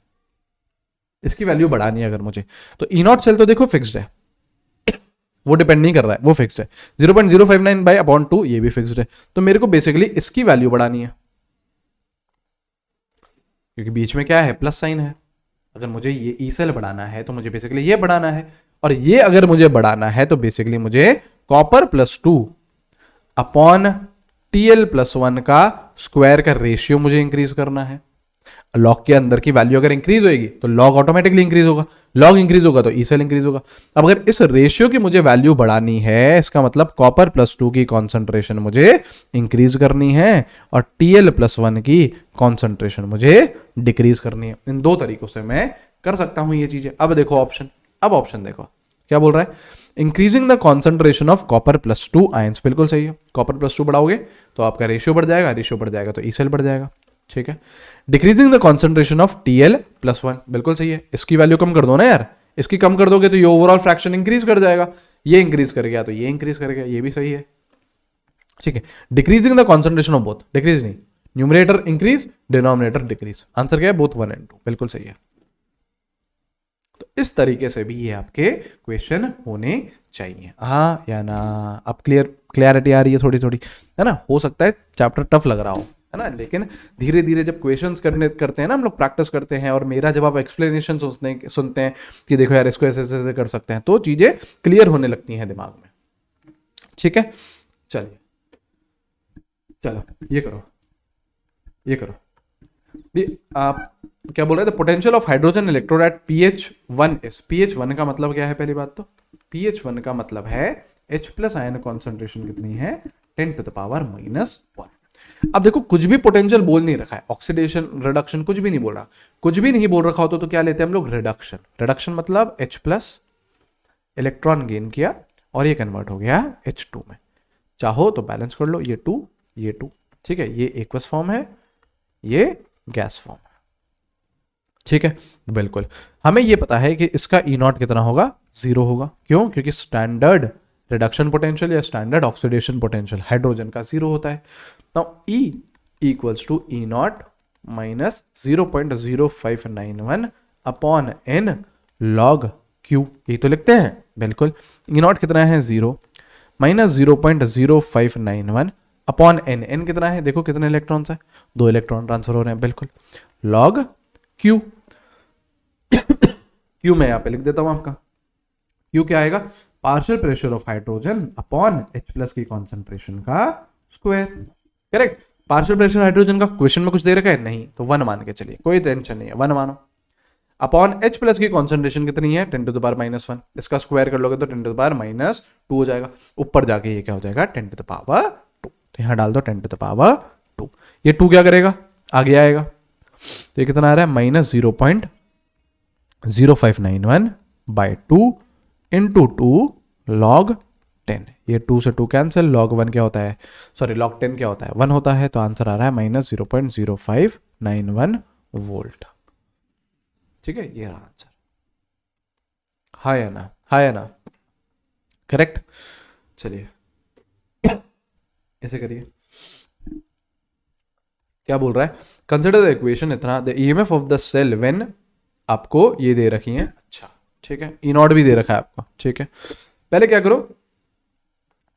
इसकी वैल्यू बढ़ानी है अगर मुझे, तो ई नॉट सेल तो देखो फिक्स्ड है, वो डिपेंड नहीं कर रहा है, वो फिक्स्ड है, 0.059 बाय अपॉन 2 ये भी फिक्स्ड है, तो मेरे को बेसिकली इसकी वैल्यू बढ़ानी है, क्योंकि बीच में क्या है, प्लस साइन है, अगर मुझे ये ई सेल बढ़ाना है तो मुझे बेसिकली ये बढ़ाना है, और ये अगर मुझे बढ़ाना है तो बेसिकली मुझे copper plus 2 upon TL plus 1 का स्क्वायर का रेशियो मुझे इंक्रीज करना है। लॉग के अंदर की वैल्यू अगर इंक्रीज होगी तो लॉग ऑटोमेटिकली इंक्रीज होगा, लॉग इंक्रीज होगा तो ई सेल इंक्रीज होगा। अब अगर इस रेशियो की मुझे वैल्यू बढ़ानी है, इसका मतलब कॉपर प्लस 2 की कॉन्सेंट्रेशन मुझे इंक्रीज करनी है और टीएल प्लस 1 की कॉन्सेंट्रेशन मुझे डिक्रीज करनी है। इन दो तरीकों से मैं कर सकता हूं ये चीजें। अब देखो ऑप्शन, अब ऑप्शन देखो क्या बोल रहा है, increasing the concentration of copper plus 2 ions, बिल्कुल सही है, कॉपर प्लस 2 बढ़ाओगे तो आपका रेशियो बढ़ जाएगा, रेशियो बढ़ जाएगा तो ई सेल बढ़ जाएगा, ठीक है। Decreasing the concentration of TL plus 1, बिल्कुल सही है, इसकी वैल्यू कम कर दो ना यार, इसकी कम कर दोगे तो ये ओवरऑल फ्रैक्शन इंक्रीज कर जाएगा, ये इंक्रीज कर गया तो ये इंक्रीज कर गया, ये भी सही है, ठीक है। Decreasing the concentration of both, decrease नहीं, numerator increase denominator decrease, answer क्या है, बोथ 1 and 2, बिल्कुल सही है। तो इस तरीके से भी ये आपके क्वेश्चन होने चाहिए, हाँ या ना। अब क्लियरिटी आ रही है थोड़ी थोड़ी, है ना, हो सकता है चैप्टर टफ लग रहा हो, है ना, लेकिन धीरे धीरे जब क्वेश्चंस करते हैं ना, हम लोग प्रैक्टिस करते हैं और मेरा जब आप एक्सप्लेनेशन सुनते हैं कि देखो यार इसको ऐसे ऐसे कर सकते हैं, तो चीजें क्लियर होने लगती हैं दिमाग में, ठीक है। चलिए, चलो ये करो, ये करो, आप क्या बोल रहे थे, potential of hydrogen electrode at pH 1 is, pH 1 का मतलब क्या है, पहली बात तो pH 1 का मतलब है H प्लस आयन कॉन्सेंट्रेशन कितनी है, 10 to the power -1। अब देखो कुछ भी पोटेंशियल बोल नहीं रखा है, ऑक्सीडेशन रिडक्शन कुछ भी नहीं बोल रहा, कुछ भी नहीं बोल रखा होता तो क्या लेते हैं हम लोग, रिडक्शन। रिडक्शन मतलब H प्लस इलेक्ट्रॉन गेन किया और ये कन्वर्ट हो गया H2 में, चाहो तो बैलेंस कर लो, ये 2 ये 2, ठीक है, ये एक्वस फॉर्म है, ये गैस फॉर्म है, ठीक है, बिल्कुल। हमें ये पता है कि इसका ई नॉट कितना होगा, 0 होगा, क्यों, क्योंकि स्टैंडर्ड रिडक्शन पोटेंशियल या स्टैंडर्ड ऑक्सीडेशन पोटेंशियल हाइड्रोजन का 0 होता है। Now E equals to E naught minus 0.0591 upon n log Q, यही तो लिखते हैं, बिल्कुल। ई नॉट कितना है, 0 माइनस 0.0591 अपॉन n कितना है, देखो कितने इलेक्ट्रॉन्स है, 2 इलेक्ट्रॉन ट्रांसफर हो रहे हैं, बिल्कुल, लॉग Q। Q मैं यहाँ पे लिख देता हूं आपका, Q क्या आएगा, partial pressure of hydrogen upon H plus की कॉन्सेंट्रेशन का square, correct. Partial pressure hydrogen का क्वेश्चन में कुछ दे रखा है, नहीं, तो 1 मान के चलिए, कोई टेंशन नहीं है, 1 मानो, अपॉन H प्लस की कॉन्सेंट्रेशन कितनी है, 10 to the power -1, इसका स्क्वायर कर लोगे तो 10 to the power -2 हो जाएगा, ऊपर जाके ये क्या हो जाएगा, 10 to the power 2, तो यहां डाल दो 10 to the power 2, ये 2 क्या करेगा, आगे आएगा, तो ये कितना आ रहा है, -0.0591 by 2 into 2 log 10, ये 2 से 2 कैंसिल, log 1 क्या होता है, सॉरी log 10 क्या होता है, 1 होता है, तो आंसर आ रहा है -0.0591 वोल्ट। ठीक है, ये रहा आंसर। हाँ या ना, हाँ या ना, करेक्ट। चलिए ऐसे करिए, क्या बोल रहा है, कंसिडर द इक्वेशन इतना, the EMF of the cell when, आपको ये दे रखी है, अच्छा ठीक है, ई नॉट भी दे रखा है आपको, ठीक है। पहले क्या करो,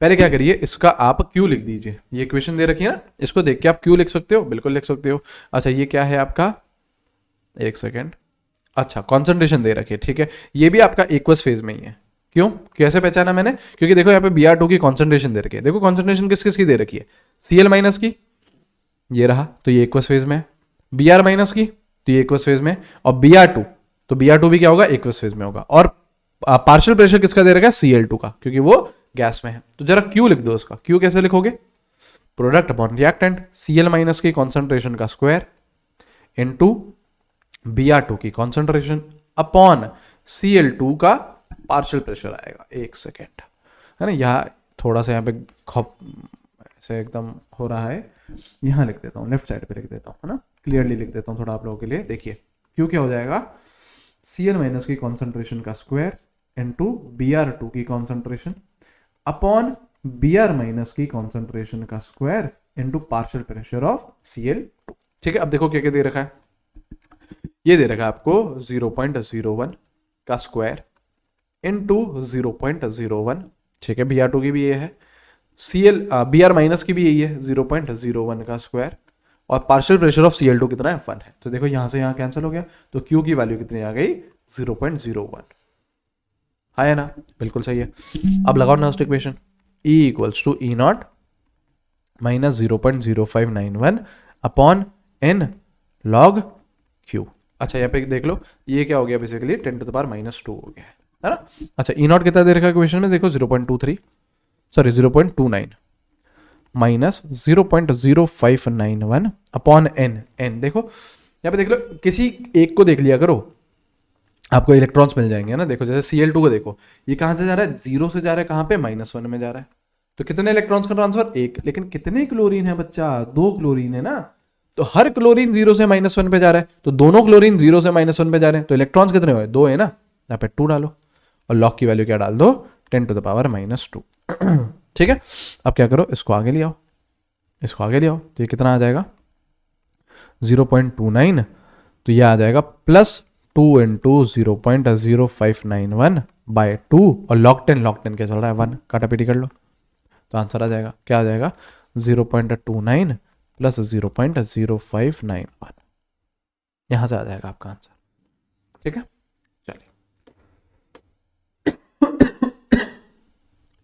पहले क्या करिए, इसका आप क्यू लिख दीजिए, ये इक्वेशन दे रखी है ना, इसको देख के आप क्यू लिख सकते हो, बिल्कुल लिख सकते हो। अच्छा ये क्या है आपका, एक सेकेंड, अच्छा कॉन्सेंट्रेशन दे रखी है, ठीक है, ये भी आपका एक्वस फेज में ही है। क्यों, कैसे पहचाना मैंने, क्योंकि देखो यहाँ पे Br2 की कॉन्सेंट्रेशन दे रखी है, देखो कॉन्सेंट्रेशन किस किस की दे रखी है, Cl माइनस की, ये रहा, तो ये एक्वस फेज में है, Br माइनस की, तो ये एक्वस फेज में, और Br2, तो Br2 भी क्या होगा, एक्वस फेज में होगा, और पार्शियल प्रेशर किसका दे रखा है, Cl2 का, क्योंकि वो गैस में है। तो जरा क्यू लिख दो उसका, क्यू कैसे लिखोगे, product upon reactant, Cl minus की कॉन्सेंट्रेशन का स्क्वायर इनटू Br2 की कॉन्सेंट्रेशन अपॉन Cl2 का पार्शियल प्रेशर आएगा। एक सेकेंड, है ना, यहाँ थोड़ा सा यहाँ पे खप ऐसे एकदम हो रहा है, यहाँ लिख देता हूँ, लेफ्ट साइड पे लिख देता हूँ, है ना, क्लियरली लिख देता हूँ थोड़ा आप लोगों के लिए। देखिए क्यू क्या हो जाएगा, Cl माइनस की कॉन्सेंट्रेशन का स्क्वायर इनटू Br2 की कॉन्सेंट्रेशन अपॉन Br माइनस की कॉन्सेंट्रेशन का square into partial pressure of Cl2। ठीक है, अब देखो क्या क्या दे रखा है, ये दे रखा है आपको 0.01 का स्क्वायर इनटू 0.01, ठीक है, Br2 की भी ये है, Br माइनस की भी यही है 0.01 का स्क्वायर, और पार्शियल प्रेशर ऑफ Cl2 कितना है, 1 है। तो देखो यहां से यहां कैंसिल हो गया, तो Q की वैल्यू कितनी आ गई, 0.01। है ना, बिल्कुल सही है। अब लगाओ next equation, E equals to E naught minus 0.0591 upon n log Q। अच्छा यहाँ पे देख लो, ये क्या हो गया, बेसिकली 10 to the power -2 हो गया है ना। अच्छा ई नॉट कितना दे रखा है इक्वेशन में, देखो 0.23, सॉरी 0.29 माइनस 0.0591 अपॉन n देखो यहाँ पे देख लो, किसी एक को देख लिया करो, आपको इलेक्ट्रॉन्स मिल जाएंगे ना। देखो जैसे Cl2 को देखो, ये कहाँ से जा रहा है, 0 से जा रहा है, कहाँ पे, -1 में जा रहा है, तो कितने इलेक्ट्रॉन्स का ट्रांसफर, 1। लेकिन कितने क्लोरीन है बच्चा, 2 क्लोरीन है ना, तो हर क्लोरीन 0 से -1 पे जा रहा है, तो दोनों क्लोरीन 0 से -1 पे जा रहे हैं, तो इलेक्ट्रॉन्स कितने हुए, 2 है ना, यहाँ पे 2 डालो, और लॉग की वैल्यू क्या डाल दो, 10 to the power -2। ठीक है, अब क्या करो, इसको आगे ले आओ, इसको आगे ले आओ, तो ये कितना आ जाएगा 0.29, तो ये आ जाएगा +2 इंटू 0.0591 बाय 2, और log 10 क्या चल रहा है, 1, काटा पीटी कर लो, तो आंसर आ जाएगा, क्या आ जाएगा 0.29 प्लस 0.0591, यहां से आ जाएगा आपका आंसर। ठीक है, चलिए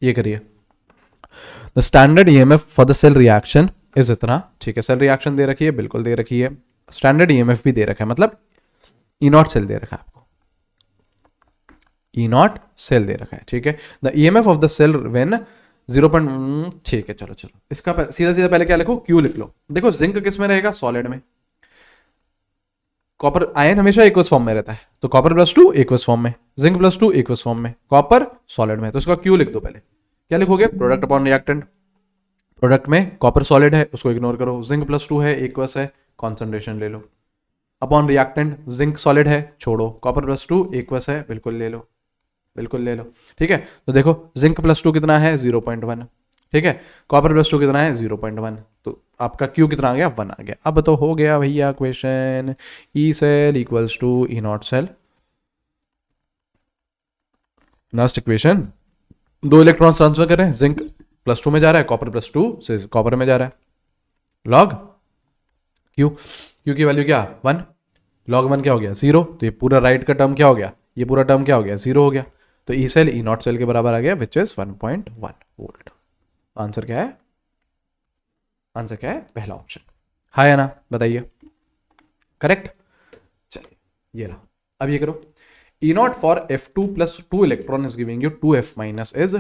ये करिए, the standard EMF for the cell reaction is इतना। ठीक है, सेल रिएक्शन दे रखी है, बिल्कुल दे रखी है, स्टैंडर्ड ईएमएफ भी दे रखा है, मतलब ई नॉट सेल दे रखा है आपको, ई नॉट सेल दे रखा है। ठीक है, the EMF of the cell when 0. ठीक है, चलो इसका सीधा सीधा पहले क्या लिखो, क्यू लिख लो। देखो जिंक किस में रहेगा, सॉलिड में, कॉपर आयन हमेशा एक्वस फॉर्म में रहता है, तो कॉपर +2 एक्वस फॉर्म में, जिंक +2 एक्वस फॉर्म में, कॉपर सॉलिड में, तो इसका क्यू लिख दो। पहले क्या लिखोगे, प्रोडक्ट अपॉन रिएक्टेंट, प्रोडक्ट में कॉपर सॉलिड है, उसको इग्नोर करो, जिंक +2 है, एक्वस है, कॉन्सेंट्रेशन ले लो, अपॉन रिएक्टेंट जिंक सॉलिड है, छोड़ो, कॉपर +2 एक्वस है, बिल्कुल ले लो, बिल्कुल ले लो। ठीक है, तो देखो जिंक +2 कितना है, 0.1, ठीक है, कॉपर +2 कितना है, 0.1, तो आपका क्यू कितना आ गया, 1 आ गया। अब तो हो गया भैया question, E cell equals to E naught cell. Next equation, 2 electron transfer कर रहे हैं, जिंक +2 में जा रहा है, कॉपर +2 से कॉपर में जा रहा है, लॉग क्यू, क्यू की वैल्यू क्या, 1, लॉग 1 क्या हो गया, 0, तो ये पूरा राइट का टर्म क्या हो गया, ये पूरा टर्म क्या हो गया, 0 हो गया, तो E cell E naught cell के बराबर आ गया, विच इज 1.1 वोल्ट। आंसर क्या है, आंसर क्या है, पहला ऑप्शन। हाँ या ना, बताइए, करेक्ट। चलिए ये रहा, अब ये करो, E naught for F2 + 2 electron is giving you 2F- is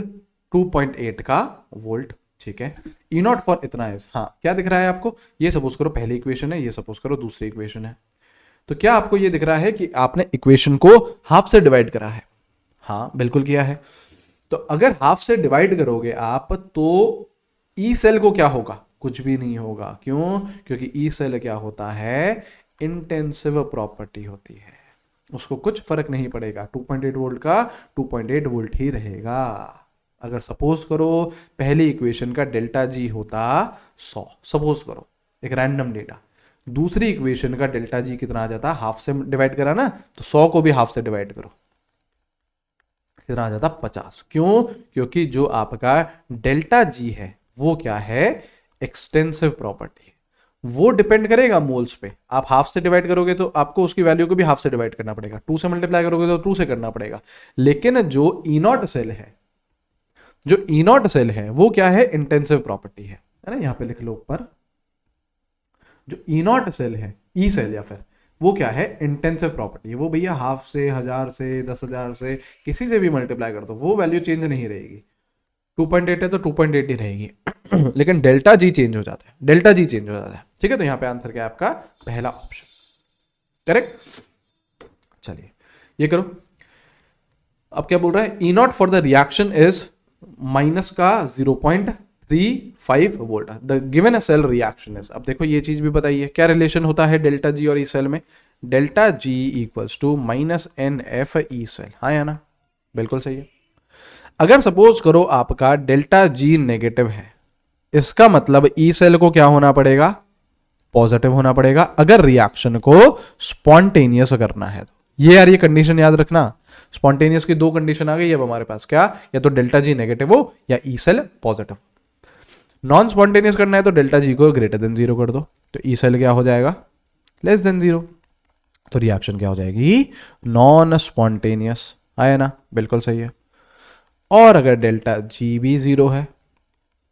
2.8 का वोल्ट। ठीक है, ई नॉट फॉर इतना इज, हाँ क्या दिख रहा है आपको, ये सपोज करो पहली इक्वेशन है, ये सपोज करो दूसरी इक्वेशन है, तो क्या आपको ये दिख रहा है कि आपने इक्वेशन को हाफ से डिवाइड करा है, हाँ बिल्कुल किया है। तो अगर हाफ से डिवाइड करोगे आप तो ई सेल को क्या होगा, कुछ भी नहीं होगा। क्यों? क्योंकि ई सेल क्या होता है, इंटेंसिव प्रॉपर्टी होती है, उसको कुछ फर्क नहीं पड़ेगा, 2.8 वोल्ट का 2.8 वोल्ट ही रहेगा। अगर सपोज करो पहली इक्वेशन का डेल्टा जी होता 100, सपोज करो एक रैंडम डेटा, दूसरी इक्वेशन का डेल्टा जी कितना आ जाता, हाफ से डिवाइड करा ना, तो 100 को भी हाफ से डिवाइड करो, कितना आ जाता 50। क्यों? क्योंकि जो आपका डेल्टा जी है वो क्या है, एक्सटेंसिव प्रॉपर्टी है, वो डिपेंड करेगा मोल्स पे। आप हाफ से डिवाइड करोगे तो आपको उसकी वैल्यू को भी हाफ से डिवाइड करना पड़ेगा, 2 से मल्टीप्लाई करोगे तो 2 से करना पड़ेगा। लेकिन जो ई नॉट सेल है, जो ई नॉट सेल है वो क्या है, इंटेंसिव प्रॉपर्टी है ना, यहां पे लिख लो ऊपर, जो ई नॉट सेल है, ई सेल या फिर वो क्या है, इंटेंसिव प्रॉपर्टी है। वो भैया हाफ से, 1000 से, 10,000 से, किसी से भी मल्टीप्लाई कर दो, वो वैल्यू चेंज नहीं रहेगी। 2.8 है तो 2.8 ही रहेगी लेकिन डेल्टा जी चेंज हो जाता है, डेल्टा जी चेंज हो जाता है। ठीक है, तो यहां पे आंसर क्या है आपका, पहला ऑप्शन करेक्ट। चलिए ये करो, अब क्या बोल रहा है, E naught for the reaction is minus का 0.35 volt, the given a cell reaction is. अब देखो ये चीज भी बताइए, क्या रिलेशन होता है डेल्टा जी और ई सेल में, delta G equals to minus n F E cell, हाँ या ना, बिल्कुल सही है। अगर सपोज करो आपका डेल्टा जी नेगेटिव है, इसका मतलब ई सेल को क्या होना पड़ेगा, पॉजिटिव होना पड़ेगा, अगर रिएक्शन को स्पॉन्टेनियस करना है तो। ये यार ये कंडीशन याद रखना, स्पॉन्टेनियस की दो कंडीशन आ गई अब हमारे पास, क्या, या तो डेल्टा जी नेगेटिव हो या E cell positive. Non spontaneous करना है तो डेल्टा जी को ग्रेटर देन 0 कर दो, तो ई सेल क्या हो जाएगा, लेस देन 0, तो रिएक्शन क्या हो जाएगी, नॉन स्पॉन्टेनियस। आया ना, बिल्कुल सही है। और अगर डेल्टा जी भी 0 है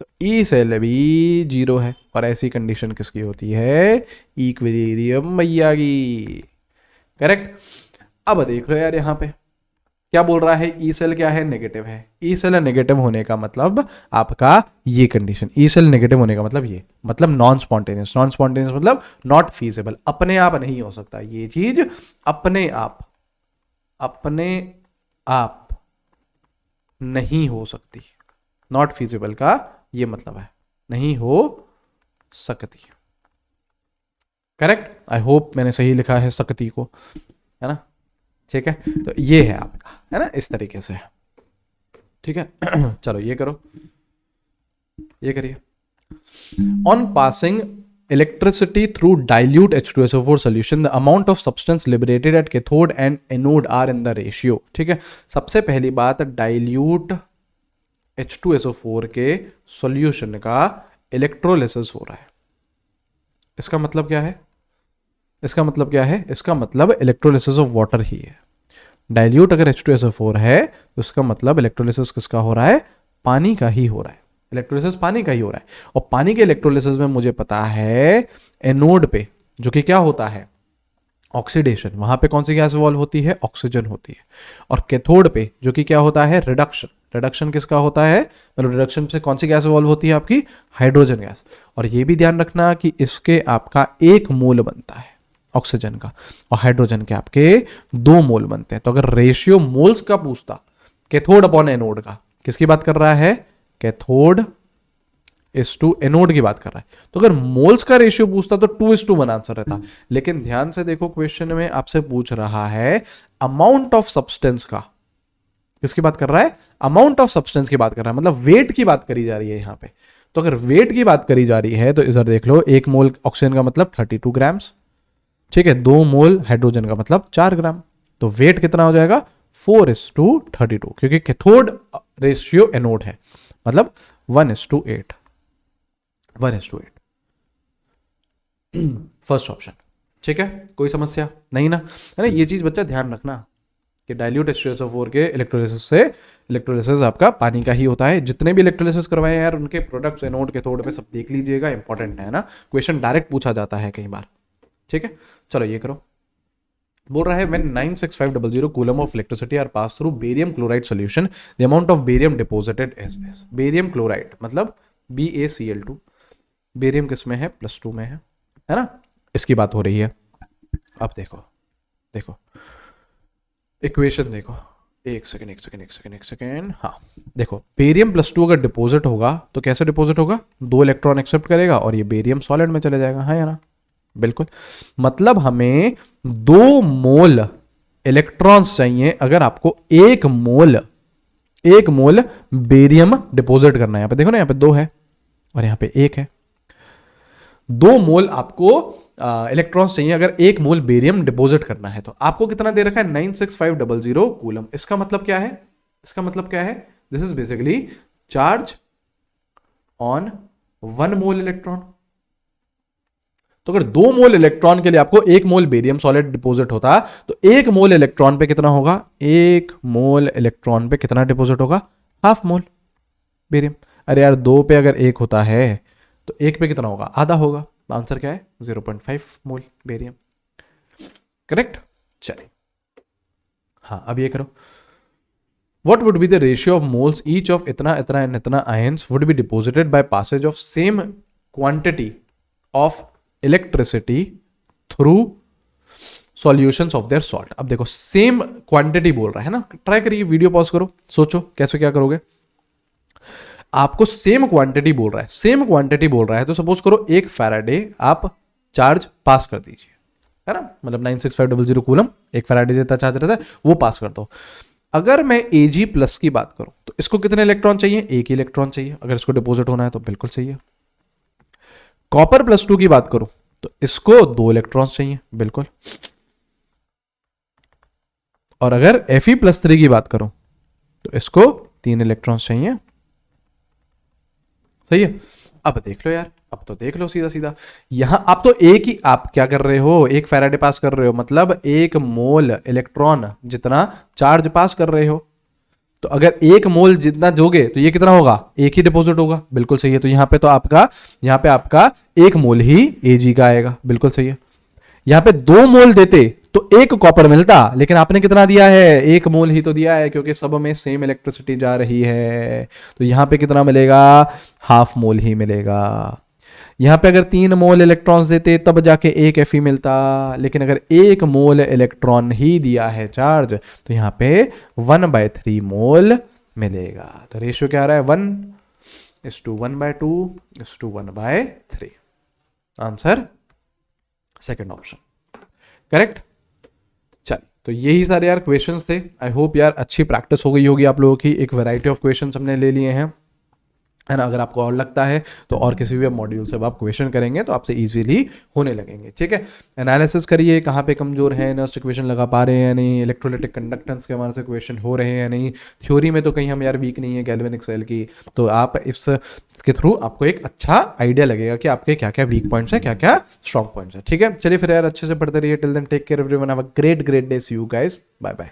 तो ई सेल भी 0 है, और ऐसी कंडीशन किसकी होती है, इक्विलिब्रियम भैया की, करेक्ट। अब देख लो यार यहां पे क्या बोल रहा है, ई सेल क्या है, नेगेटिव है। ई सेल नेगेटिव होने का मतलब आपका ये कंडीशन, ई सेल नेगेटिव होने का मतलब ये, मतलब नॉन स्पॉन्टेनियस, नॉन स्पॉन्टेनियस मतलब नॉट फीजिबल, अपने आप नहीं हो सकता ये चीज, अपने आप नहीं हो सकती, नॉट फीजिबल का ये मतलब है नहीं हो सकती, करेक्ट। आई होप मैंने सही लिखा है सकती को, है ना, ठीक है। तो ये है आपका, है ना, इस तरीके से, ठीक है चलो ये करो, ये करिए। On passing electricity through dilute H2SO4 solution, the amount of substance liberated at cathode and anode are in the ratio। ठीक है, सबसे पहली बात, डाइल्यूट H2SO4 के सॉल्यूशन का इलेक्ट्रोलिसिस हो रहा है, इसका मतलब क्या है, इसका मतलब क्या है, इसका मतलब इलेक्ट्रोलिसिस ऑफ वाटर ही है। डाइल्यूट अगर H2SO4 है तो उसका मतलब इलेक्ट्रोलिसिस किसका हो रहा है, पानी का ही हो रहा है, इलेक्ट्रोलिसिस पानी का ही हो रहा है। और पानी के इलेक्ट्रोलिसिस में मुझे पता है एनोड पे जो कि क्या होता है, ऑक्सीडेशन, वहां पे कौन सी गैस इवॉल्व होती है, ऑक्सीजन होती है। और कैथोड पे जो कि क्या होता है, रिडक्शन, रिडक्शन किसका होता है, मतलब रिडक्शन से कौन सी गैस इवॉल्व होती है आपकी, हाइड्रोजन गैस। और ये भी ध्यान रखना कि इसके आपका एक मोल बनता है ऑक्सीजन का, और हाइड्रोजन के आपके 2 मोल बनते हैं। तो अगर रेशियो मोल्स का पूछता, कैथोड अपॉन एनोड का, किसकी बात कर रहा है, कैथोड इस टू एनोड की बात कर रहा है, तो अगर मोल्स का रेशियो पूछता तो 2:1 आंसर रहता। लेकिन ध्यान से देखो क्वेश्चन में आपसे पूछ रहा है अमाउंट ऑफ सब्सटेंस का, किसकी बात कर रहा है, अमाउंट ऑफ सब्सटेंस की बात कर रहा है, मतलब वेट की बात करी जा रही है यहां पे। तो अगर वेट की बात करी जा रही है तो इधर देख लो, 1 मोल ऑक्सीजन का मतलब 32 ग्राम्स, ठीक है, 2 मोल हाइड्रोजन का मतलब 4 ग्राम, तो वेट कितना हो जाएगा, 4:32, क्योंकि कैथोड रेशियो एनोड है, मतलब 1:8, 1:8, फर्स्ट ऑप्शन। ठीक है, कोई समस्या नहीं ना, है ना। ये चीज बच्चा ध्यान रखना कि डाइल्यूट H2SO4 के इलेक्ट्रोलिसिस से, इलेक्ट्रोलिसिस आपका पानी का ही होता है। जितने भी इलेक्ट्रोलिसिस करवाए यार उनके प्रोडक्ट्स एनोड कैथोड पे सब देख लीजिएगा, इंपॉर्टेंट है ना, क्वेश्चन डायरेक्ट पूछा जाता है कई बार। ठीक है, चलो ये करो। बोल रहा है when 96500 coulomb of electricity are pass through barium chloride solution, the amount of barium deposited is. Barium chloride मतलब BaCl2, बेरियम किस में है, +2 में है ना, इसकी बात हो रही है। अब देखो, देखो इक्वेशन देखो, एक सेकेंड। हाँ देखो, बेरियम +2 अगर डिपॉजिट होगा तो कैसे डिपॉजिट होगा, 2 इलेक्ट्रॉन एक्सेप्ट करेगा और ये बेरियम सॉलिड में चले जाएगा, हाँ या ना? बिल्कुल। मतलब हमें 2 मोल इलेक्ट्रॉन्स चाहिए अगर आपको 1 मोल बेरियम डिपॉजिट करना है। यहाँ पे देखो ना, यहाँ पे 2 है और यहाँ पे 1 है। 2 मोल आपको इलेक्ट्रॉन्स चाहिए अगर 1 मोल बेरियम डिपॉजिट करना है। तो आपको कितना दे रखा है, 96500 कूलम। इसका मतलब क्या है, this is basically charge on 1 mole electron. तो अगर 2 मोल इलेक्ट्रॉन के लिए आपको 1 मोल बेरियम सॉलिड डिपॉजिट होता तो 1 मोल इलेक्ट्रॉन पे कितना होगा, 1 मोल इलेक्ट्रॉन पे कितना डिपॉजिट होगा, हाफ मोल बेरियम। अरे यार 2 पे अगर 1 होता है तो 1 पे कितना होगा, आधा होगा। आंसर क्या है, 0.5 मोल बेरियम। करेक्ट। चलिए हाँ अब ये करो, what would be the ratio of moles each of इतना इतना and इतना ions would be deposited by passage of same quantity of electricity through solutions of their salt। अब देखो सेम क्वांटिटी बोल रहा है ना, ट्राई करिए, वीडियो पॉज करो, सोचो कैसे क्या करोगे। आपको सेम क्वांटिटी बोल रहा है तो सपोज करो 1 फैराडे आप चार्ज पास कर दीजिए, है ना, मतलब 96500 कूलम 1 फैराडे जितना चार्ज रहता है वो पास कर दो। अगर मैं Ag+ की बात करूं तो इसको कितने इलेक्ट्रॉन चाहिए, 1 ही इलेक्ट्रॉन चाहिए अगर इसको डिपॉजिट होना है तो बिल्कुल चाहिए। कॉपर +2 की बात करूं तो इसको 2 इलेक्ट्रॉन्स चाहिए, बिल्कुल। और अगर Fe+3 की बात करूं तो इसको 3 इलेक्ट्रॉन्स चाहिए, सही है। अब देख लो यार, अब तो देख लो सीधा यहां आप तो एक ही, आप क्या कर रहे हो, 1 फैराडे पास कर रहे हो, मतलब 1 मोल इलेक्ट्रॉन जितना चार्ज पास कर रहे हो। तो अगर 1 मोल जितना जोगे तो ये कितना होगा, 1 ही डिपॉजिट होगा, बिल्कुल सही है। तो यहां पे आपका 1 मोल ही Ag का आएगा, बिल्कुल सही है। यहां पे 2 मोल देते तो 1 कॉपर मिलता, लेकिन आपने कितना दिया है, 1 मोल ही तो दिया है क्योंकि सब में सेम इलेक्ट्रिसिटी जा रही है। तो यहां पे कितना मिलेगा, हाफ मोल ही मिलेगा। यहां पे अगर 3 मोल इलेक्ट्रॉन्स देते तब जाके 1 Fe मिलता, लेकिन अगर 1 मोल इलेक्ट्रॉन ही दिया है चार्ज तो यहां पे 1/3 मोल मिलेगा। तो रेशियो क्या आ रहा है, 1:1/2 1/3। Answer second option, correct. चलिए, तो यही सारे यार क्वेश्चंस थे। आई होप यार अच्छी प्रैक्टिस हो गई होगी आप लोगों की, एक वैरायटी ऑफ क्वेश्चंस हमने ले लिए हैं, है ना। अगर आपको और लगता है तो और किसी भी मॉड्यूल से आप क्वेश्चन करेंगे तो आपसे इजीली होने लगेंगे, ठीक है। एनालिसिस करिए कहाँ पे कमजोर है, नर्स्ट इक्वेशन लगा पा रहे हैं या नहीं, इलेक्ट्रोलाइटिक कंडक्टेंस के हमारे से क्वेश्चन हो रहे हैं या नहीं, थ्योरी में तो कहीं हम यार वीक नहीं है गैल्वेनिक सेल की। तो आप इसके थ्रू आपको एक अच्छा आइडिया लगेगा कि आपके क्या क्या वीक पॉइंट्स है, क्या क्या स्ट्रॉन्ग पॉइंट्स है, ठीक है। चलिए फिर यार अच्छे से पढ़ते रहिए। Till then take care everyone, have a great day, see you guys, bye bye.